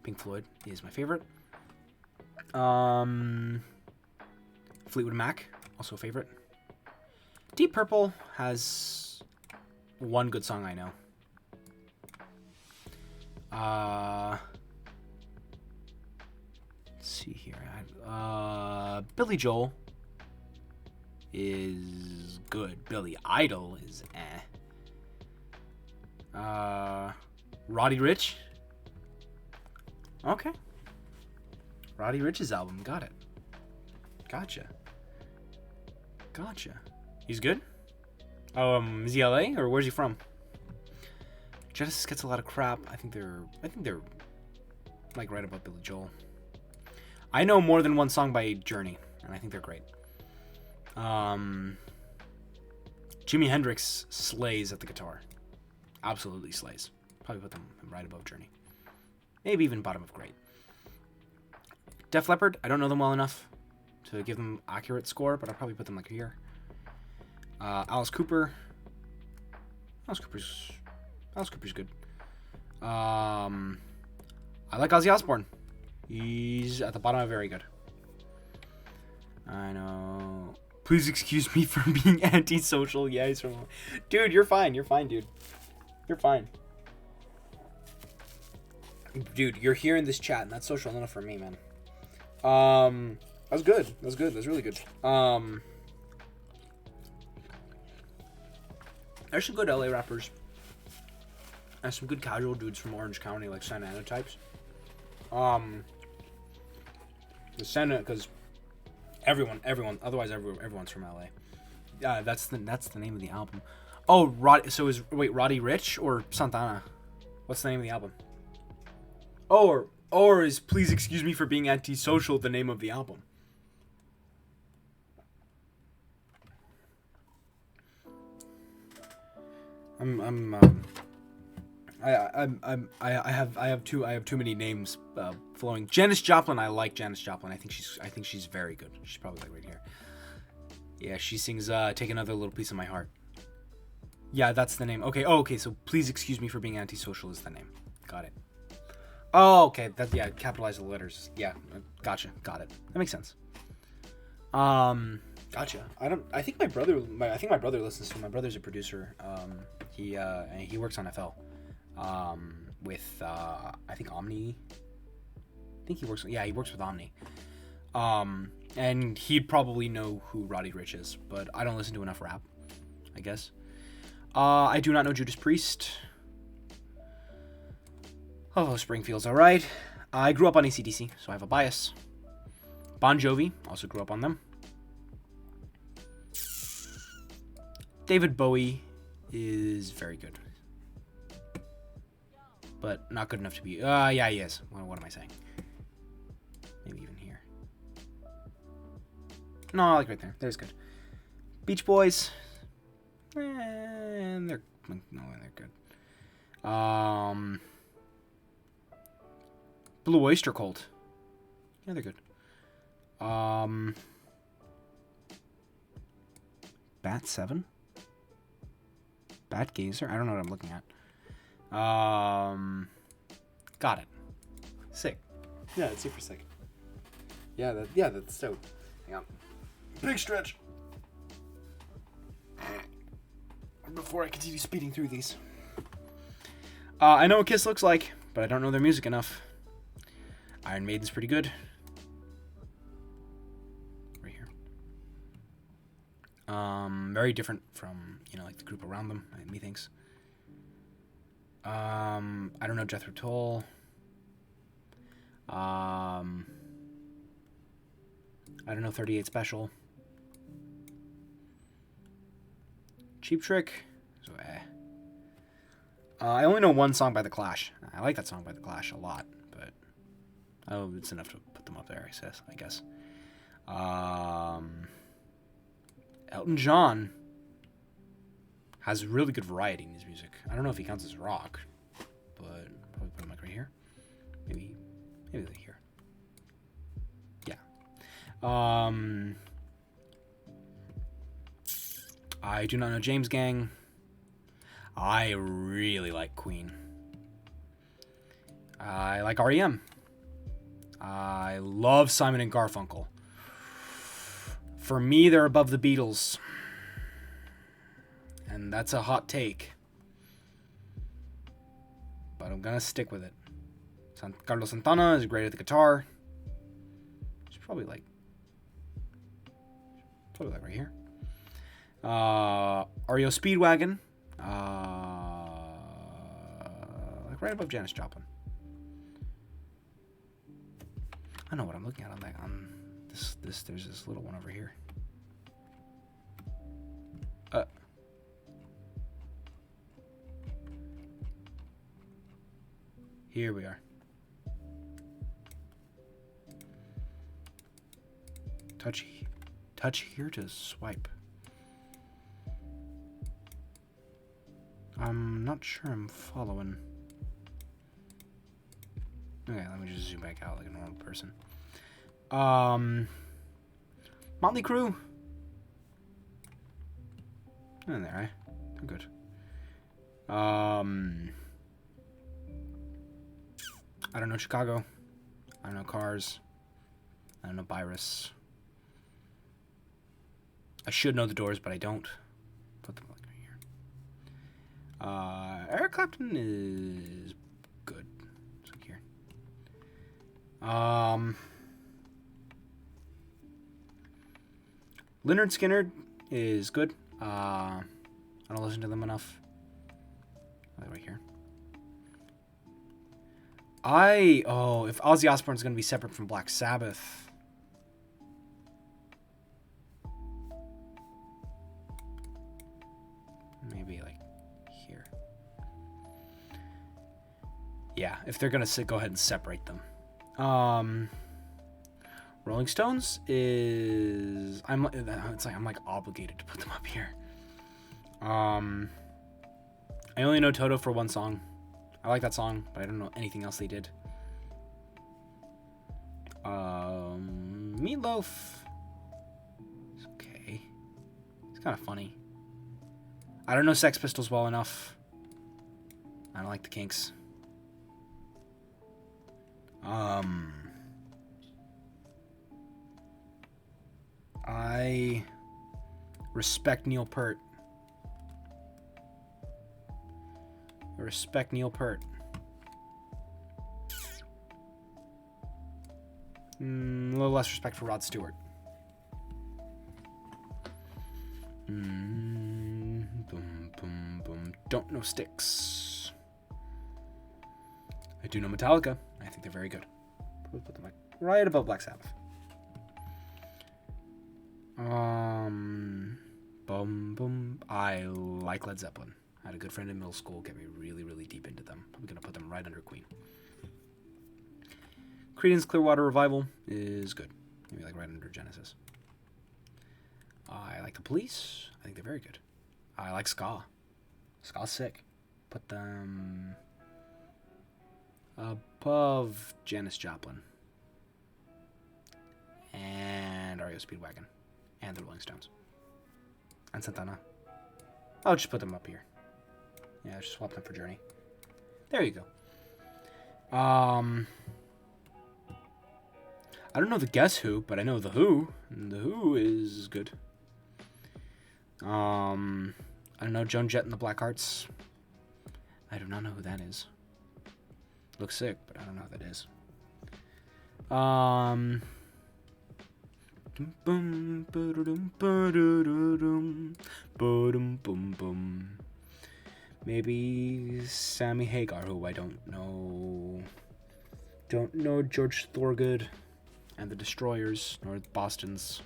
Pink Floyd is my favorite. Fleetwood Mac, also a favorite. Deep Purple has one good song I know. Let's see here. Billy Joel is good. Billy Idol is Roddy Ricch. Okay. Roddy Ricch's album. Got it. Gotcha. He's good? Is he LA or where's he from? Genesis gets a lot of crap. I think they're like right above Billy Joel. I know more than one song by Journey, and I think they're great. Jimi Hendrix slays at the guitar. Absolutely slays. Probably put them right above Journey. Maybe even bottom of great. Def Leppard, I don't know them well enough to give them accurate score, but I'll probably put them like here. Alice Cooper. Alice Cooper's good. I like Ozzy Osbourne. He's at the bottom of very good. I know. Please excuse me for being antisocial. Yeah, he's from... Dude, you're fine. You're fine, dude. You're fine. Dude, you're here in this chat, and that's social enough for me, man. That's good. That's really good. There's some good LA rappers. And some good casual dudes from Orange County, like Santa Ana types. The Santa, because everyone, otherwise everyone's from LA. Yeah, that's the name of the album. Oh, Roddy Ricch or Santana? What's the name of the album? Or is Please Excuse Me for Being Antisocial the name of the album? I have too many names flowing. Janis Joplin, I like Janis Joplin. I think she's very good. She's probably like right here. Yeah, she sings "Take Another Little Piece of My Heart." Yeah, that's the name. Okay. Oh, okay. So please excuse me for being antisocial is the name. Got it. Oh, okay. That yeah. Capitalize the letters. Yeah. Gotcha. Got it. That makes sense. Gotcha. I think my brother. I think my brother listens to him. My brother's a producer. He works on FL. With I think Omni. I think he works. Yeah, he works with Omni. And he'd probably know who Roddy Ricch is, but I don't listen to enough rap, I guess. I do not know Judas Priest. Oh, Springfield's alright. I grew up on AC/DC, so I have a bias. Bon Jovi, also grew up on them. David Bowie is very good. But not good enough to be... yeah, he is. What am I saying? Maybe even here. No, I like right there. There's good. Beach Boys. They're good. Blue Oyster Cult. Yeah, they're good. Bat 7? Bat Gazer? I don't know what I'm looking at. Got it. Sick. Yeah, it's super sick. Yeah, that's dope. Hang on. Big stretch. Before I continue speeding through these. I know what Kiss looks like, but I don't know their music enough. Iron Maiden's pretty good. Right here. Very different from, like the group around them, methinks. I don't know Jethro Tull. I don't know 38 Special. Cheap Trick. So, I only know one song by The Clash. I like that song by The Clash a lot, but it's enough to put them up there, I guess. Elton John has really good variety in his music. I don't know if he counts as rock, but probably put him like right here. Maybe like here. Yeah. I do not know James Gang. I really like Queen. I like REM. I love Simon and Garfunkel. For me, they're above the Beatles. And that's a hot take. But I'm gonna stick with it. Carlos Santana is great at the guitar. It's probably like right here. REO Speedwagon. Like right above Janis Joplin. I know what I'm looking at on this. There's this little one over here. Here we are. Touch here to swipe. I'm not sure I'm following. Okay, let me just zoom back out like a normal person. Motley Crue. In there, eh? I'm good. I don't know Chicago. I don't know Cars. I don't know Virus. I should know the Doors, but I don't. Put them like right here. Eric Clapton is good. It's like here. Lynyrd Skynyrd is good. I don't listen to them enough. Right here. If Ozzy Osbourne's gonna be separate from Black Sabbath. Maybe like here. Yeah, if they're gonna go ahead and separate them. Rolling Stones is I'm like obligated to put them up here. I only know Toto for one song. I like that song, but I don't know anything else they did. Meatloaf. It's okay. It's kind of funny. I don't know Sex Pistols well enough. I don't like the Kinks. I respect Neil Peart. I respect Neil Peart. A little less respect for Rod Stewart. Boom, boom, boom. Don't know Styx. I do know Metallica. I think they're very good. Put them like right above Black Sabbath. I like Led Zeppelin. I had a good friend in middle school get me really, really deep into them. I'm gonna put them right under Queen. Creedence Clearwater Revival is good. Maybe like right under Genesis. I like the Police. I think they're very good. I like ska. Ska's sick. Put them above Janis Joplin and REO Speedwagon and the Rolling Stones and Santana. I'll just put them up here. Yeah, just swap them for Journey. There you go. I don't know the Guess Who, but I know the Who, and the Who is good. I don't know Joan Jett and the Blackhearts. I do not know who that is. Looks sick, but I don't know who that is. Maybe Sammy Hagar, who I don't know. Don't know George Thorogood and the Destroyers, nor the Bostons.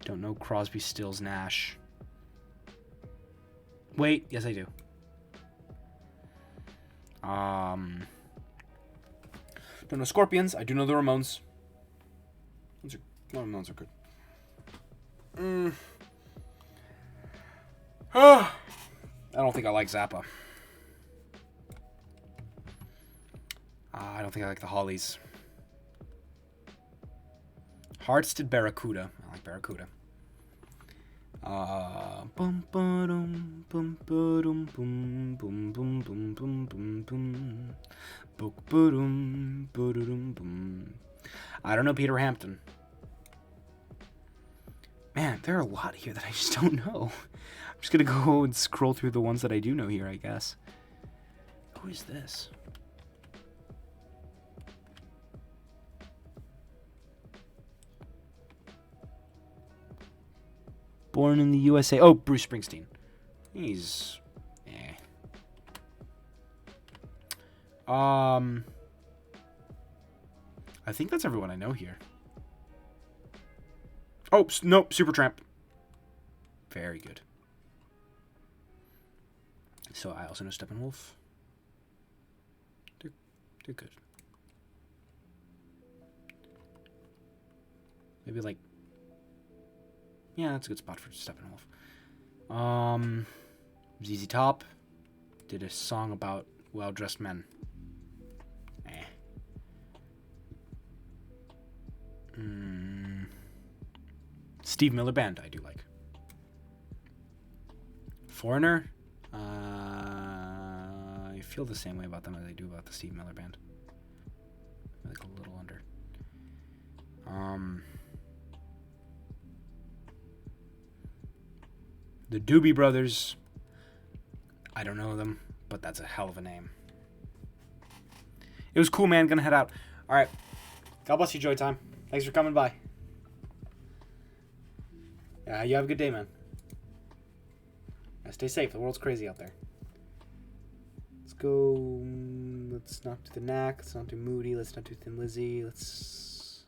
Don't know Crosby, Stills, Nash. Wait, yes I do. Don't know Scorpions. I do know the Ramones. Ramones are good. I don't think I like Zappa. I don't think I like the Hollies. Hearts did Barracuda. I like Barracuda. Bum bum bum bum bum bum bum bum bum bum bum. Book boom boom boom. I don't know Peter Hampton. Man, there are a lot here that I just don't know. I'm just gonna go and scroll through the ones that I do know here, I guess. Who is this? Born in the USA. Oh, Bruce Springsteen. He's... I think that's everyone I know here. Oh, nope, Supertramp. Very good. So I also know Steppenwolf. They're good. Maybe like... Yeah, that's a good spot for Steppenwolf. ZZ Top did a song about well-dressed men. Steve Miller Band, I do like. Foreigner, I feel the same way about them as I do about the Steve Miller Band. Like a little under. The Doobie Brothers, I don't know them, but that's a hell of a name. It was cool, man. Gonna head out. All right. God bless you, Joy Time. Thanks for coming by. Yeah, you have a good day, man. Yeah, stay safe. The world's crazy out there. Let's go. Let's not do the Knack. Let's not do Moody. Let's not do Thin Lizzy. Let's...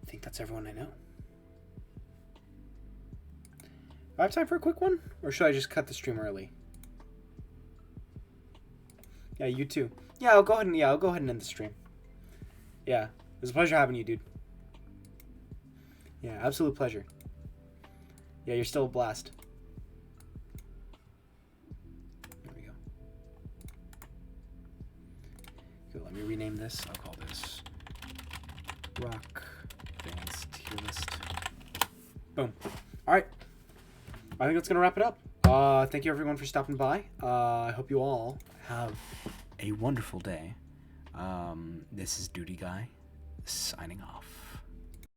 I think that's everyone I know. Do I have time for a quick one? Or should I just cut the stream early? Yeah, you too. Yeah, I'll go ahead and end the stream. Yeah. It was a pleasure having you, dude. Yeah, absolute pleasure. Yeah, you're still a blast. There we go. Good, let me rename this. I'll call this Rock Bands Tier List. Boom. All right. I think that's going to wrap it up. Thank you, everyone, for stopping by. I hope you all have a wonderful day. This is Duty Guy, signing off.